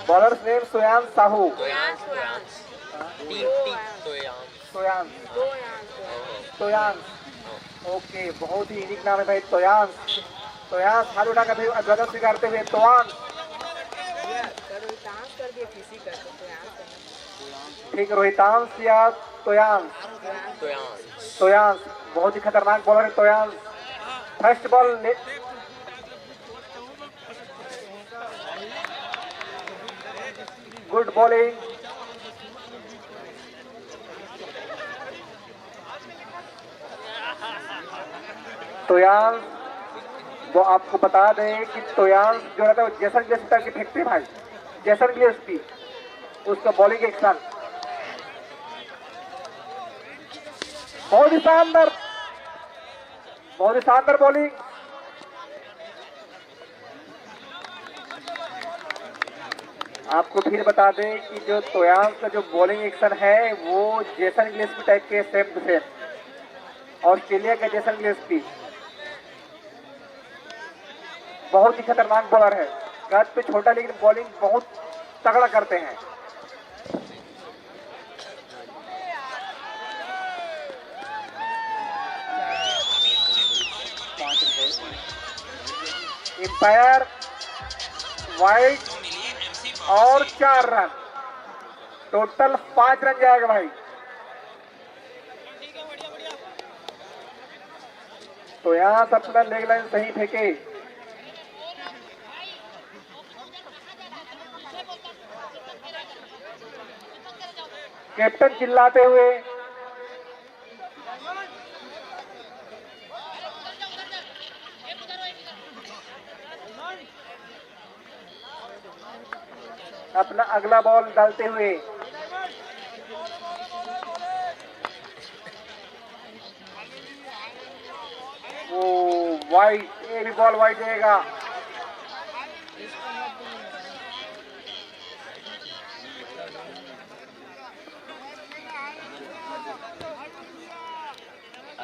Bowlers name Soyan Sahu. Toyansh, okay, बहुत ही यूनिक नाम है भाई, तोयांश। तोयांश हाथ उठाकर फिर अभिवादन स्वीकारते हुए तोयांश। ठीक, रोहितांश या तोयांश? तोयांश बहुत ही खतरनाक बॉलर है Toyansh. First ball good bowling. Toyansh, वो आपको बता दें कि तोयांश जो रहता है वो जैसन गिलेस्पी की फेंकते भाई, जैसन गिलेस्पी उसका बॉलिंग एक्शन बहुत ही शानदार, बहुत ही शानदार बॉलिंग।
आपको फिर बता दें कि जो तोयांश का जो बॉलिंग एक्शन है वो जेसन गिलेस्पी टाइप के सेम टू सेम ऑस्ट्रेलिया का जेसन गिलेस्पी बहुत ही खतरनाक बॉलर है। कद पे छोटा लेकिन बॉलिंग बहुत तगड़ा करते हैं। एम्पायर वाइड और 4 रन, टोटल 5 रन जाएगा भाई। तो यहां से अपना लेग लाइन सही फेंके। कैप्टन चिल्लाते हुए अपना अगला बॉल डालते हुए वो वाइड, ये भी बॉल वाइड जाएगा।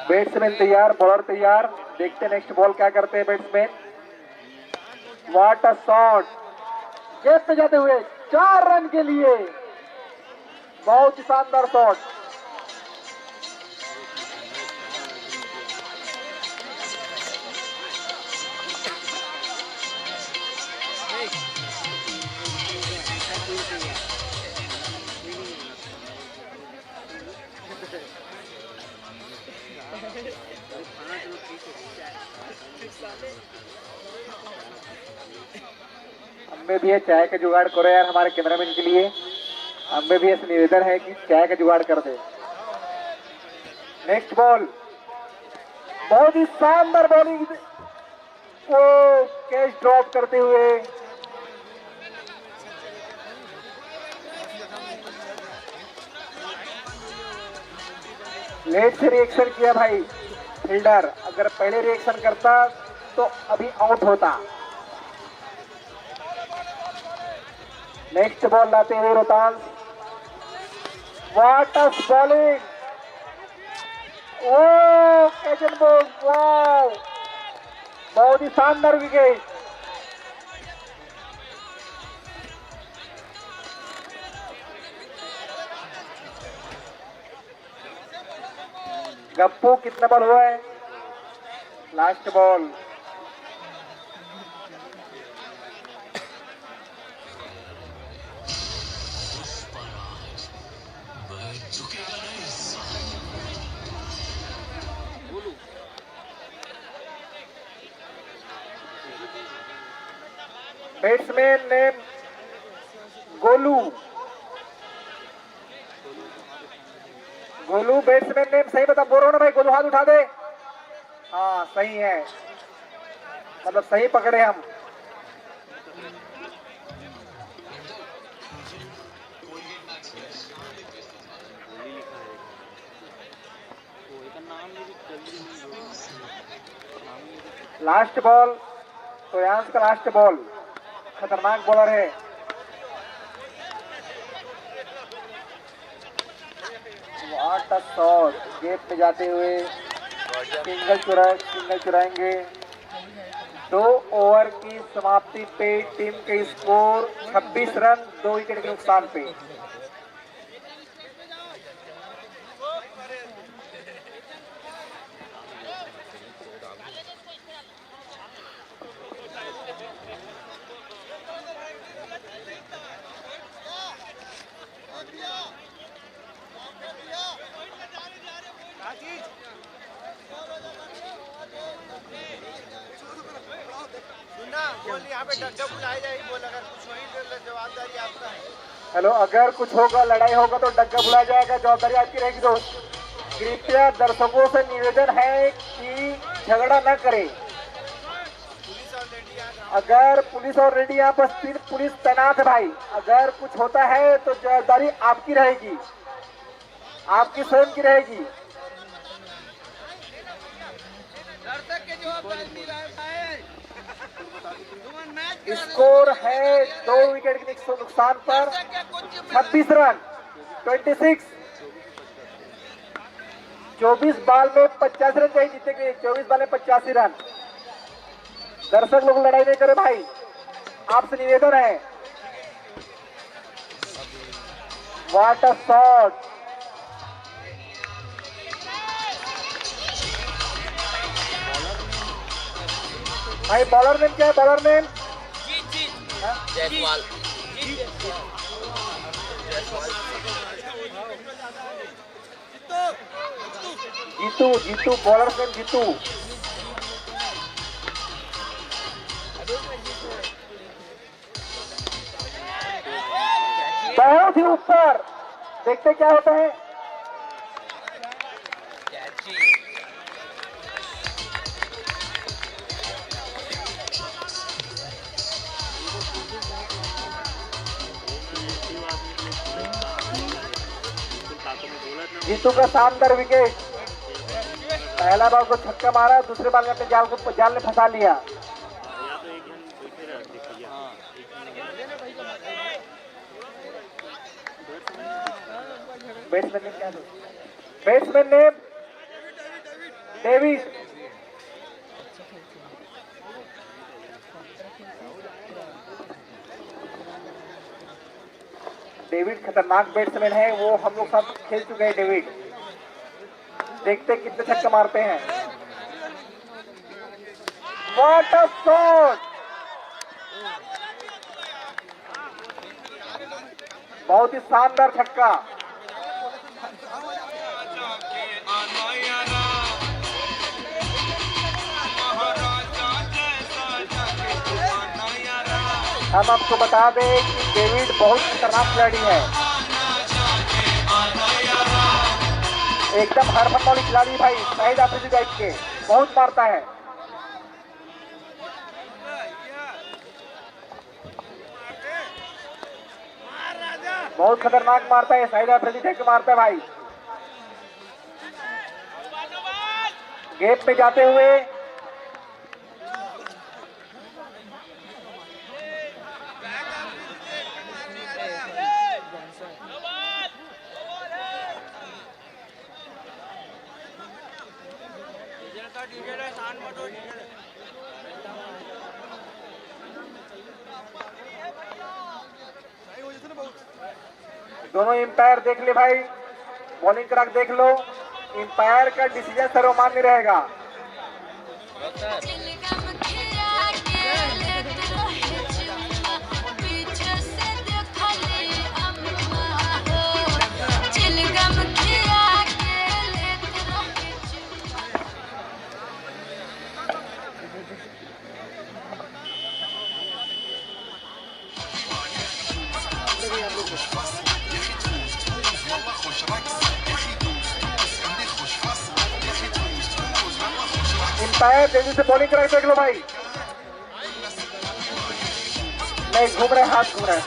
बैट्समैन तैयार, बॉलर तैयार। देखते हैं नेक्स्ट बॉल क्या करते हैं बैट्समैन। व्हाट अ शॉट, गेंद पे जाते हुए 4 रन के लिए, बहुत ही शानदार शॉट। हमें भी चाय का जुगाड़ करो यार हमारे कैमरामैन के लिए। हमें भी ऐसा निवेदन है कि चाय का जुगाड़ कर दे। नेक्स्ट बॉल, बहुत ही शानदार बॉलिंग, वो कैच ड्रॉप करते हुए लेट से रिएक्शन किया भाई फील्डर। अगर पहले रिएक्शन करता तो अभी आउट होता। नेक्स्ट बॉल लाते हुए Rohtansh, what a bowling, oh catch and ball, wow, बहुत ही शानदार विकेट। गप्पू कितना बॉल हुआ है? Last ball, batsman name Golu, Golu batsman name सही बता, बोल रहा हूं ना भाई। गोलू हाथ उठा दे। हाँ सही है, मतलब सही पकड़े हम। लास्ट बॉल, तो यहाँ का लास्ट बॉल, खतरनाक बॉलर है। व्हाट अ शॉट, गेट पे जाते हुए सिंगल चुराएंगे। 2 ओवर की समाप्ति पे टीम के स्कोर 26 रन 2 विकेट के नुकसान पे। हेलो, अगर कुछ होगा, लड़ाई होगा तो डग्गा बुलाया जाएगा, जवाबदारी आपकी रहेगी दोस्त। कृपया दर्शकों से निवेदन है कि झगड़ा न करें। अगर पुलिस ऑलरेडी यहाँ पर 3 पुलिस तैनात है भाई, अगर कुछ होता है तो जवाबदारी आपकी रहेगी, आपकी स्वयं की रहेगी। दर्शक के जवाबदारी नहीं रहा है। स्कोर है 2 विकेट के नुकसान पर 26 रन 26। 24 बॉल में 85 रन चाहिए जीतने के लिए। 24 बॉल में 85 रन। दर्शक लोग लड़ाई नहीं करे भाई, आपसे निवेदन है। What a shot. भाई बॉलर नेम क्या है? Bowler name
Jaiswal
Jitu. Jitu bowler name Jitu. बहुत ही ऊपर। देखते क्या होता है। जीतू का शानदार विकेट। पहला बॉल को छक्का मारा, दूसरे बॉल में अपने जाल में फंसा लिया। बैट्समैन नेम क्या है? Batsman name David. डेविड खतरनाक बैट्समैन है, वो हम लोग साथ खेल चुके हैं। डेविड देखते कितने छक्के मारते हैं। What a shot. बहुत ही शानदार छक्का। हम आपको बता दें कि डेविड बहुत खतरनाक खिलाड़ी है, एकदम हरफन वाली खिलाड़ी भाई। शाहिद आफरीदी टाइप के बहुत मारता है। बहुत खतरनाक मारता है, शाहिद आफरीदी टाइप के मारता है भाई। गेप पे जाते हुए दोनों एम्पायर देख ले भाई, बॉलिंग क्रॉक देख लो। एम्पायर का डिसीजन सर्वमान्य रहेगा। एम्पायर तेजी से बॉलिंग क्रॉक देख लो भाई। नहीं घूम रहे, हाथ घूम रहे हैं।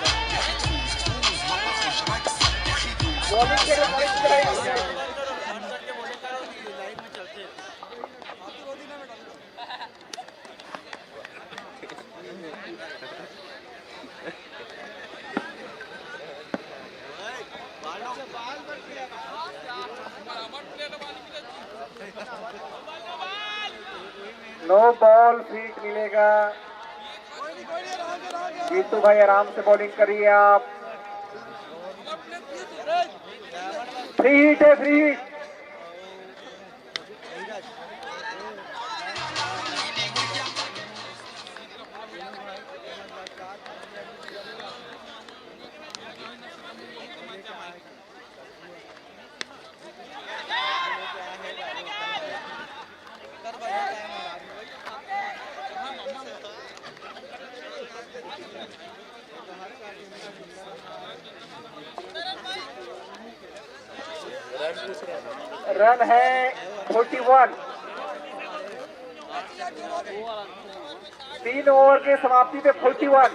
बॉलिंग के नो बॉल फीट मिलेगा। जीतू भाई आराम से बॉलिंग करिए आप। फ्री हिट है, फ्री हिट। रन है 41। 3 ओवर के समाप्ति पे 41।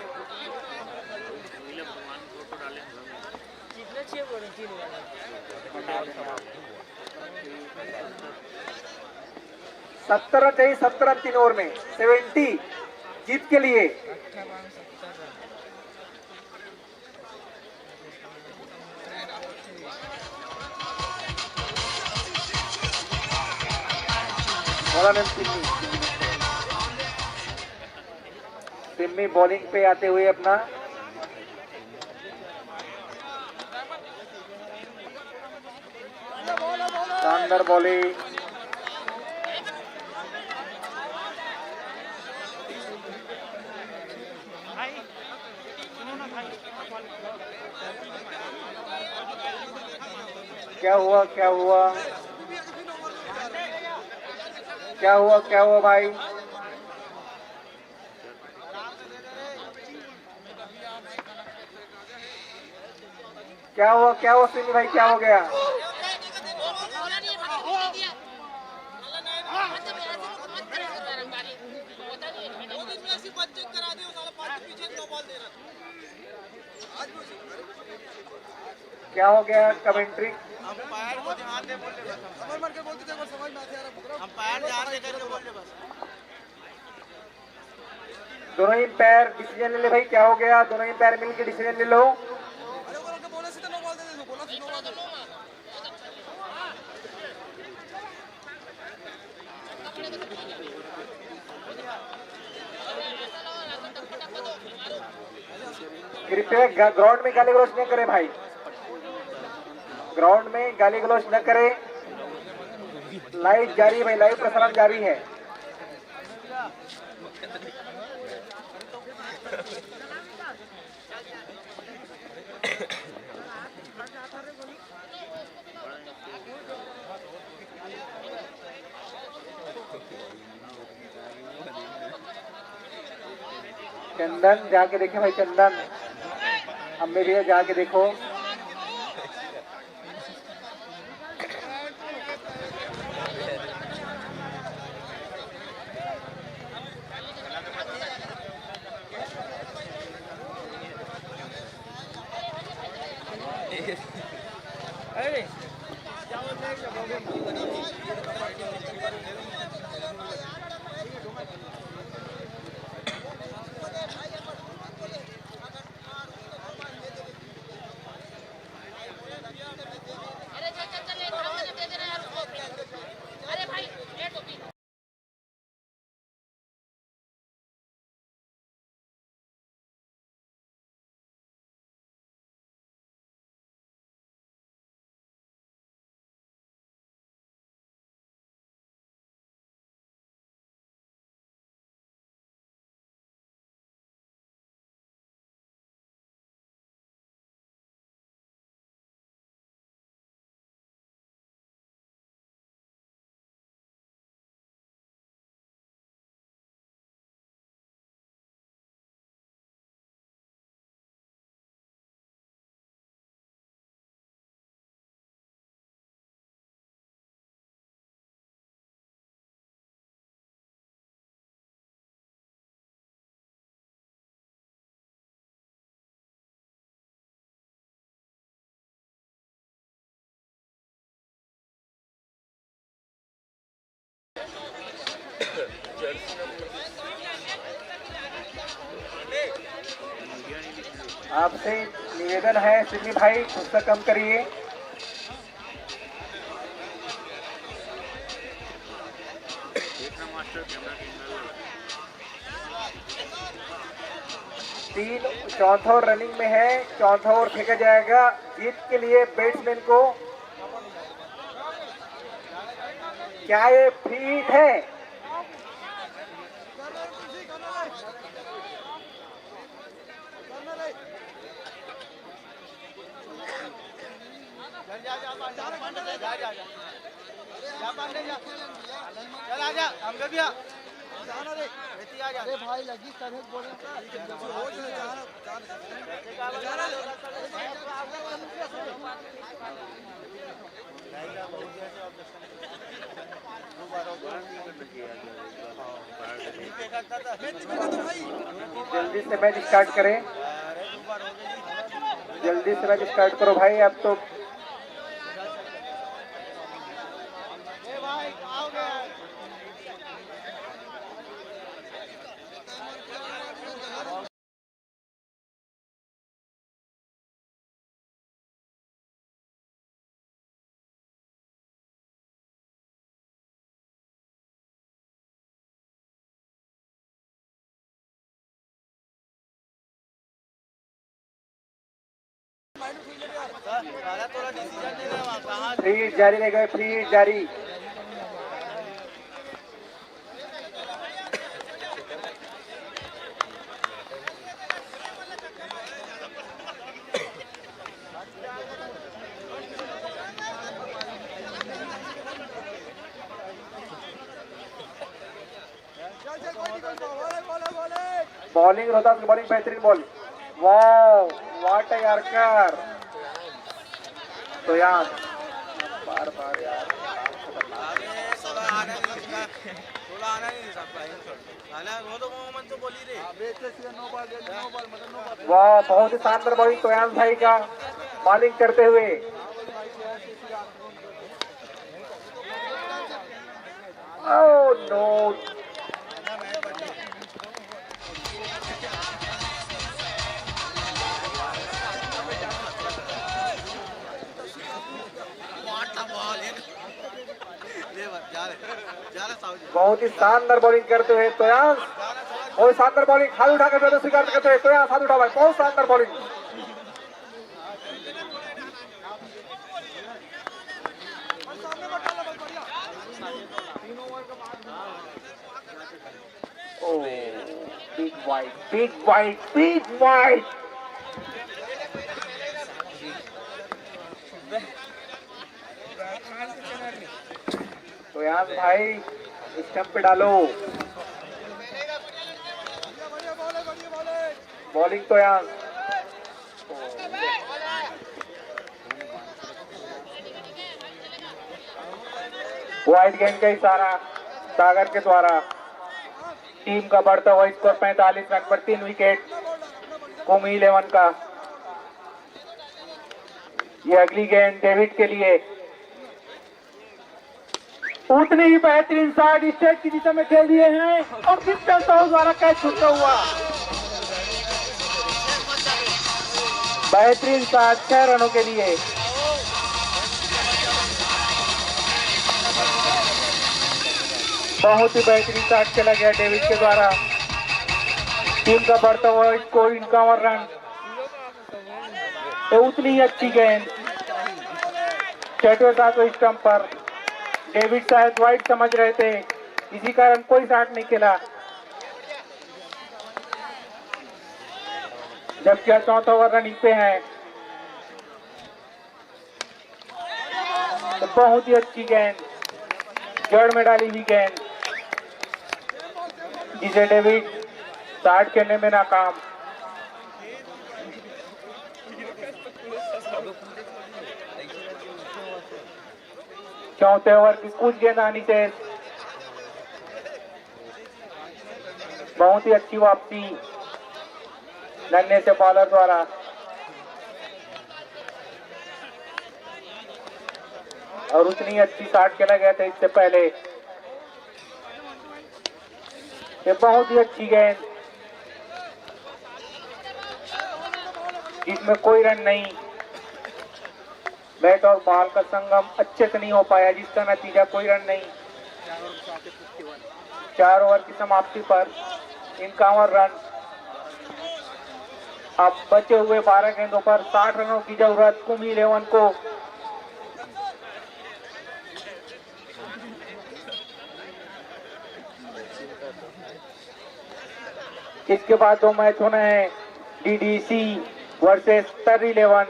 सत्तर रन चाहिए, 70 रन 3 ओवर में। 70 जीत के लिए। सिम्मी बॉलिंग पे आते हुए अपना शानदार बॉलिंग। क्या हुआ क्या हुआ क्या हुआ क्या हुआ भाई? क्या हुआ सिमी भाई, क्या हो गया? क्या हो गया? कमेंट्री
अंपायर को ध्यान दे बोल ले बस। समझ मर के बोलते थे वो समझ में आते यार। अंपायर ध्यान दे करके बोल ले बस।
दोनों ही पैर डिसीजन ले ले भाई, क्या हो गया? दोनों ही पैर मिलकर डिसीजन ले लो।
अरे बोला के बोले सीधे नो बॉल दे दे, बोला नो बॉल दे।
कृपया ग्राउंड में गाली गलौज न करे भाई, ग्राउंड में गाली गलौज न करे। लाइव जारी है भाई, लाइव प्रसारण जारी है। चंदन जाके देखे भाई, चंदन अम्मे भैया जाके देखो। आपसे निवेदन है सिमी भाई, गुस्सा कम करिए। तीन चौथा ओवर रनिंग में है, चौथा ओवर फेंका जाएगा जीत के लिए बैट्समैन को। क्या ये फीट है?
चल आजा हम भी आ जाना रे बेटी आ जा। अरे भाई लगी तरह बोल
जल्दी से मैच स्टार्ट करें, जल्दी से मैच स्टार्ट करो भाई। अब तो फ्री हिट जारी रह गए, फ्री हिट जारी। बॉलिंग रोहतास की बॉलिंग बेहतरीन बॉल। वाह व्हाट अ यॉर्कर। तो यार बार बार यार वाह बहुत ही शानदार बॉलिंग तो यार भाई का बॉलिंग करते हुए। ओह नो, बहुत ही शानदार बॉलिंग करते हुए तो यार बहुत शानदार बॉलिंग। हाथ उठाकर स्वीकार करते हुए तो यार हाथ उठा भाई, बहुत शानदार bowling. Oh big wide, big wide, big wide. तो यार भाई स्टंप पे डालो। बॉलिंग तो यार वाइड गेंद का इशारा सागर के द्वारा। टीम का बढ़ता हुआ स्कोर 45 रन पर 3 विकेट कुमी 11 का। ये अगली गेंद डेविड के लिए। उतनी ही बेहतरीन शॉट स्टेट की दिशा में खेल दिए हैं और किप्टन साहू द्वारा कैच छूटा हुआ। बेहतरीन शॉट 6 रनों के लिए। बहुत ही बेहतरीन शॉट खेला गया डेविड के द्वारा। टीम का बढ़ता हुआ स्कोर 51 रन। तो उतनी ही अच्छी गेंद 6वें 7वें स्टंप पर। डेविड शायद वाइड समझ रहे थे, इसी कारण कोई शॉट नहीं खेला। जबकि 4वां ओवर रनिंग पे है। तो बहुत ही अच्छी गेंद, जड़ में डाली हुई गेंद, जिसे डेविड शॉट खेलने में नाकाम। चौथे ओवर की कुछ गेंद आनी से बहुत ही अच्छी वापसी नन्हे से बॉलर द्वारा। और उतनी अच्छी शॉट खेला गया था इससे पहले। ये बहुत ही अच्छी गेंद जिसमें कोई रन नहीं। बैट और बॉल का संगम अच्छे से नहीं हो पाया, जिसका नतीजा कोई रन नहीं। 4 ओवर की समाप्ति पर 51 रन। अब बचे हुए 12 गेंदों पर 60 रनों की जरूरत कुमी 11 को। इसके बाद 2 मैच होने हैं, डीडीसी वर्सेस टर्री 11,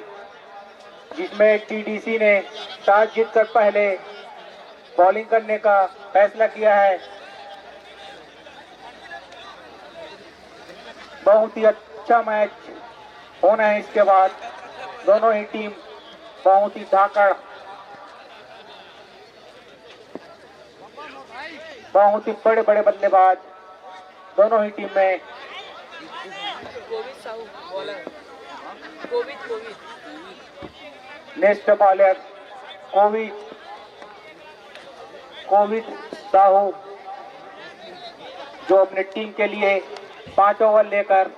जिसमें डीडीसी ने टॉस जीतकर पहले बॉलिंग करने का फैसला किया है। बहुत ही अच्छा मैच होना है इसके बाद। दोनों ही टीम बहुत ही धाकड़, बहुत ही बड़े बड़े बल्लेबाज दोनों ही टीम में। नेक्स्ट बॉलर कोविद साहू, जो अपने टीम के लिए 5 ओवर लेकर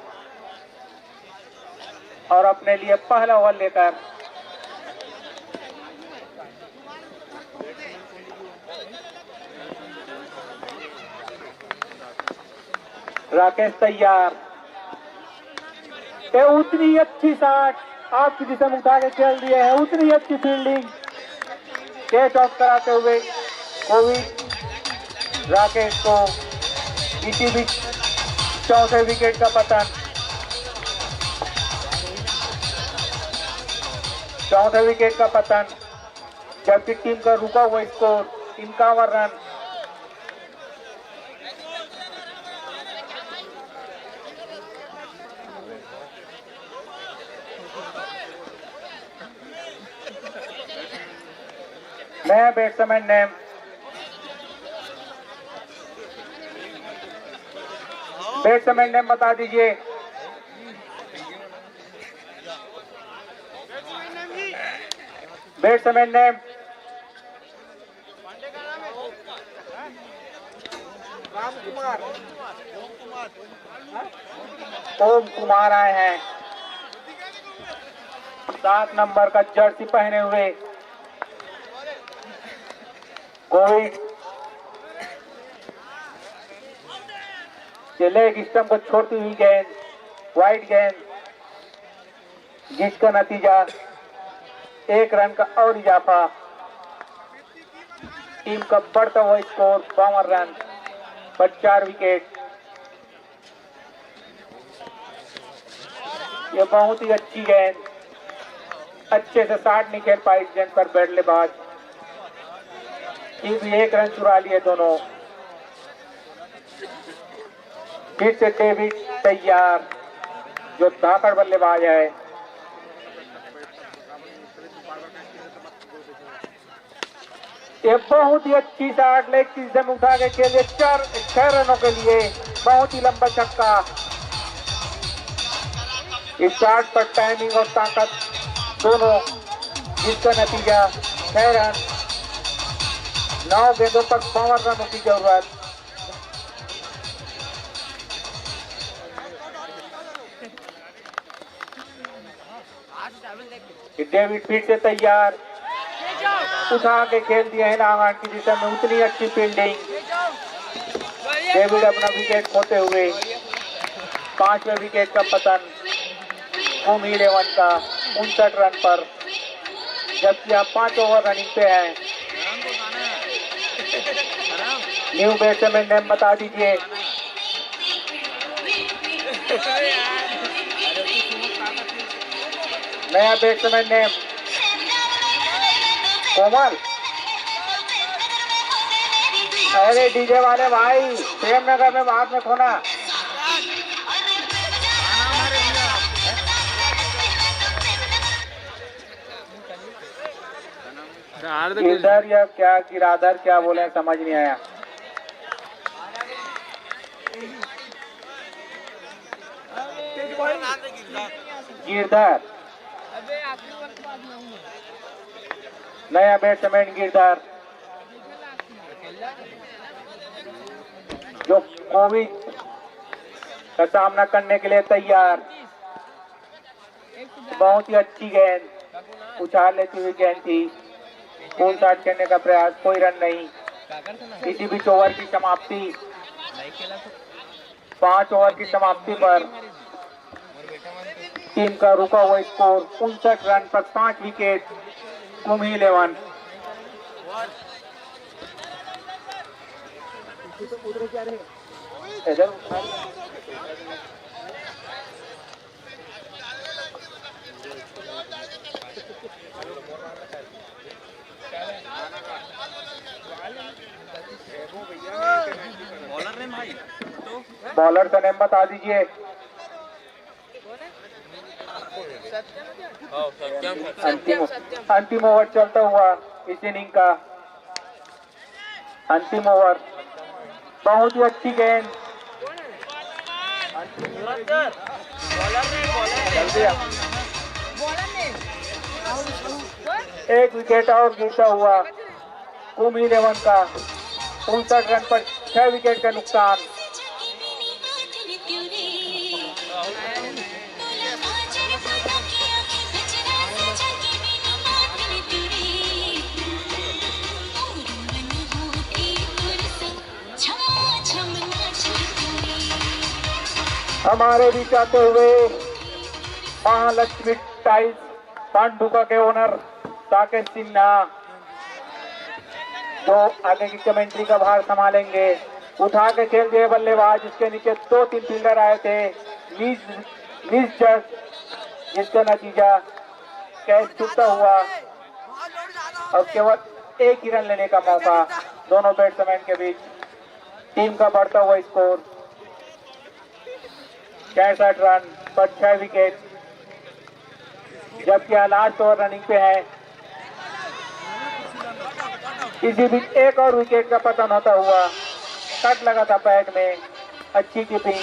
और अपने लिए पहला ओवर लेकर राकेश तैयार। उतनी अच्छी शॉट
आपकी दिशा में उठा के खेल दिए हैं, उतनी अच्छी फील्डिंग। कैच ऑफ कराते हुए कोविड राकेश को इसी बीच चौथे विकेट का पतन। चौथे विकेट का पतन, जबकि टीम का रुका हुआ स्कोर 51 रन। नया बैट्समैन नेम बता दीजिए। बैट्समैन नेम ओम कुमार आए हैं, 7 नंबर का जर्सी पहने हुए। कोविड लेग स्टंप को छोड़ती हुई गेंद, वाइड गेंद, जिसका नतीजा 1 रन का और इजाफा। टीम का बढ़ता हुआ स्कोर 52 रन पर 4 विकेट। यह बहुत ही अच्छी गेंद, अच्छे से 60 नहीं खेल पाई गेंद पर बल्लेबाज। टीम 1 रन चुरा लिए दोनों। फिर से डेविड तैयार, जो धाकड़ बल्लेबाज है। ये बहुत ही अच्छी शॉट लेग की जम उठा के खेलिए 6 रनों के लिए। बहुत ही लंबा छक्का। इस शॉट पर टाइमिंग और ताकत दोनों, जिसका नतीजा 6 रन। 9 गेंदों पर 52 रनों की जरूरत। डेविड फिर से तैयार, उठा के खेल दिया है नागान की दिशा में, उतनी अच्छी फील्डिंग। डेविड अपना विकेट खोते हुए 5वें विकेट का पतन। होम 11 का 59 रन पर, जबकि आप 5 ओवर रनिंग पे हैं। न्यू बैट्समैन नेम बता दीजिए। नया बैट्समैन नेम कोमल। अरे डीजे वाले भाई, प्रेमनगर में बाद में खोना। गिरधर या क्या गिराधर क्या बोले समझ नहीं आया। गिरधर नया बैट्समैन गिरधर, जो कोविड का सामना करने के लिए तैयार। बहुत ही अच्छी गेंद, उछाल लेती हुई गेंद थी। 59 करने का प्रयास, कोई रन नहीं। इसी बीच ओवर की समाप्ति, 5 ओवर की समाप्ति पर टीम का रुका हुआ स्कोर 59 रन पर 5 विकेट। कुम 11। बॉलर का नेम बता दीजिए। अंतिम ओवर चलता हुआ इस इनिंग का अंतिम ओवर। बहुत ही अच्छी गेंद, एक विकेट और गिरता हुआ कुम 11 का 59 रन पर 6 विकेट का नुकसान। हमारे भी चाहते हुए महालक्ष्मी टाइल्स पांडुका के ओनर साकेत सिन्हा जो आगे की कमेंट्री का भार संभालेंगे। उठा के खेल दिए बल्लेबाज, इसके नीचे 2-3 फील्डर आए थे। लीज जज, जिसका नतीजा कैच छूटता हुआ और केवल एक ही रन लेने का मौका दोनों बैट्समैन के बीच। टीम का बढ़ता हुआ स्कोर 66 रन पर 6 विकेट, जबकि लास्ट ओवर रनिंग पे है। इसी बीच एक और विकेट का पतन होता हुआ, कट लगा था बैट में, अच्छी कीपिंग।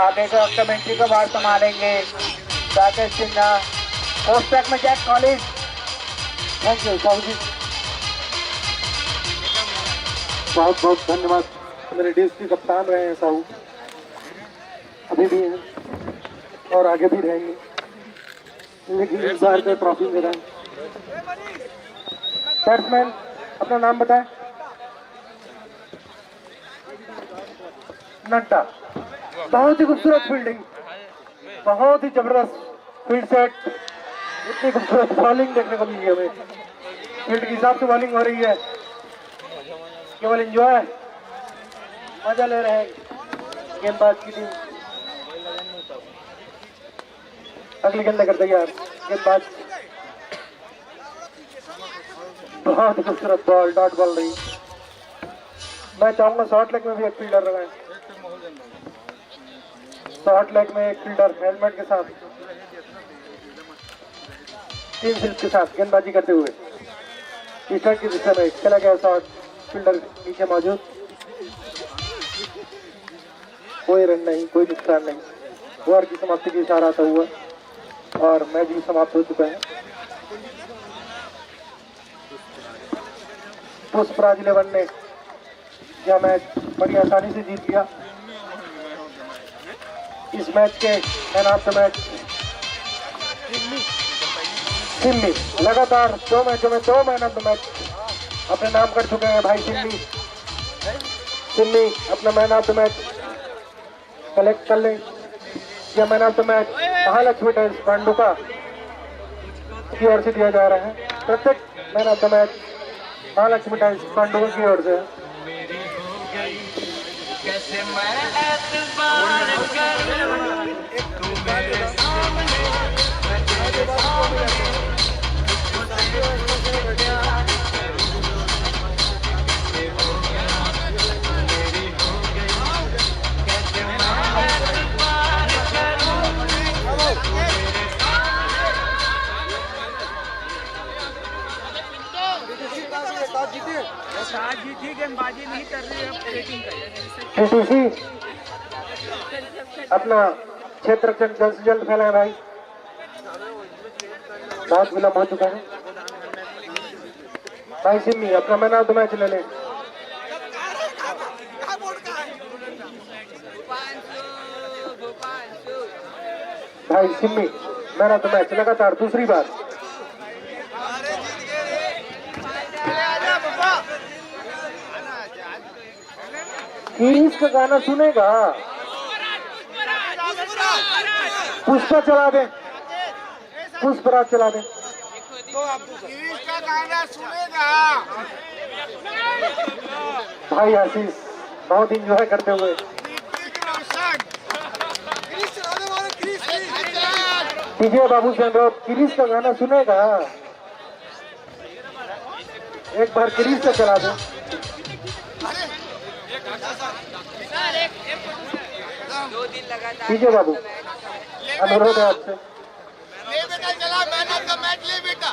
आगे का कमेंट्री का बार संभालेंगे साकेत सिन्हा। पोस्ट ट्रैक में Jack Collins.
Thank you Sahu ji, बहुत बहुत धन्यवाद। मेरे देश के कप्तान रहे हैं साहू, अभी भी हैं और आगे भी रहेंगे, लेकिन इस बार का ट्रॉफी मेरा है। बैट्समैन अपना नाम बताएं। नड्डा। बहुत ही खूबसूरत फील्डिंग, बहुत ही जबरदस्त फील्ड सेट, इतनी खूबसूरत बॉलिंग देखने को मिली हमें। फील्ड के हिसाब से बॉलिंग हो रही है, केवल एंजॉय, मजा ले रहे हैं गेंदबाज की टीम। अगली गेंद कर तैयार गेंदबाज। बहुत ही खूबसूरत बॉल, डॉट बॉल रही। मैं चाहूंगा शॉर्ट लेग में भी एक फील्डर लगाएं। शॉर्ट लेग में एक फील्डर हेलमेट के साथ, 3 स्लिप के साथ गेंदबाजी करते हुए टी-शर्ट की दिशा में चला गया शॉट। फील्डर नीचे मौजूद, कोई रन नहीं, कोई नुकसान नहीं। ओवर की समाप्ति की इशारा आता हुआ और मैच भी समाप्त हो चुका है। पुष्पराज 11 ने यह मैच बड़ी आसानी से जीत लिया। इस मैच के man of the match Simmi. लगातार 2 मैचों में 2 मैन ऑफ द मैच अपने नाम कर चुके हैं भाई सिम्मी। सिम्मी अपना man of the match collect कर लें। यह man of the match Mahalakshmi tiles Panduka की ओर से दिया जा रहा है। प्रत्येक man of the match Mahalakshmi tiles Panduka की ओर से।
गेंदबाजी नहीं कर रही है,
टीटीसी अपना क्षेत्र जल्द से जल्द फैलाए भाई, बहुत विलंब हो चुका है। भाई सिम्मी अपना मैन ऑफ द मैच ले ले। भाई Simmi man of the match लगातार दूसरी बार। गिरीश का गाना सुनेगा, पुष्पा चला दे, पुष्पराज चला दे।
गिरीश का गाना सुनेगा।
भाई आशीष बहुत इंजॉय करते हुए। विजय बाबू से अनुरोध, गिरीश का गाना सुनेगा, एक बार गिरीश का चला दे। विजय बाबू अनुरोध है आपसे।
ले बेटा, चला मैन ऑफ द मैच ले बेटा।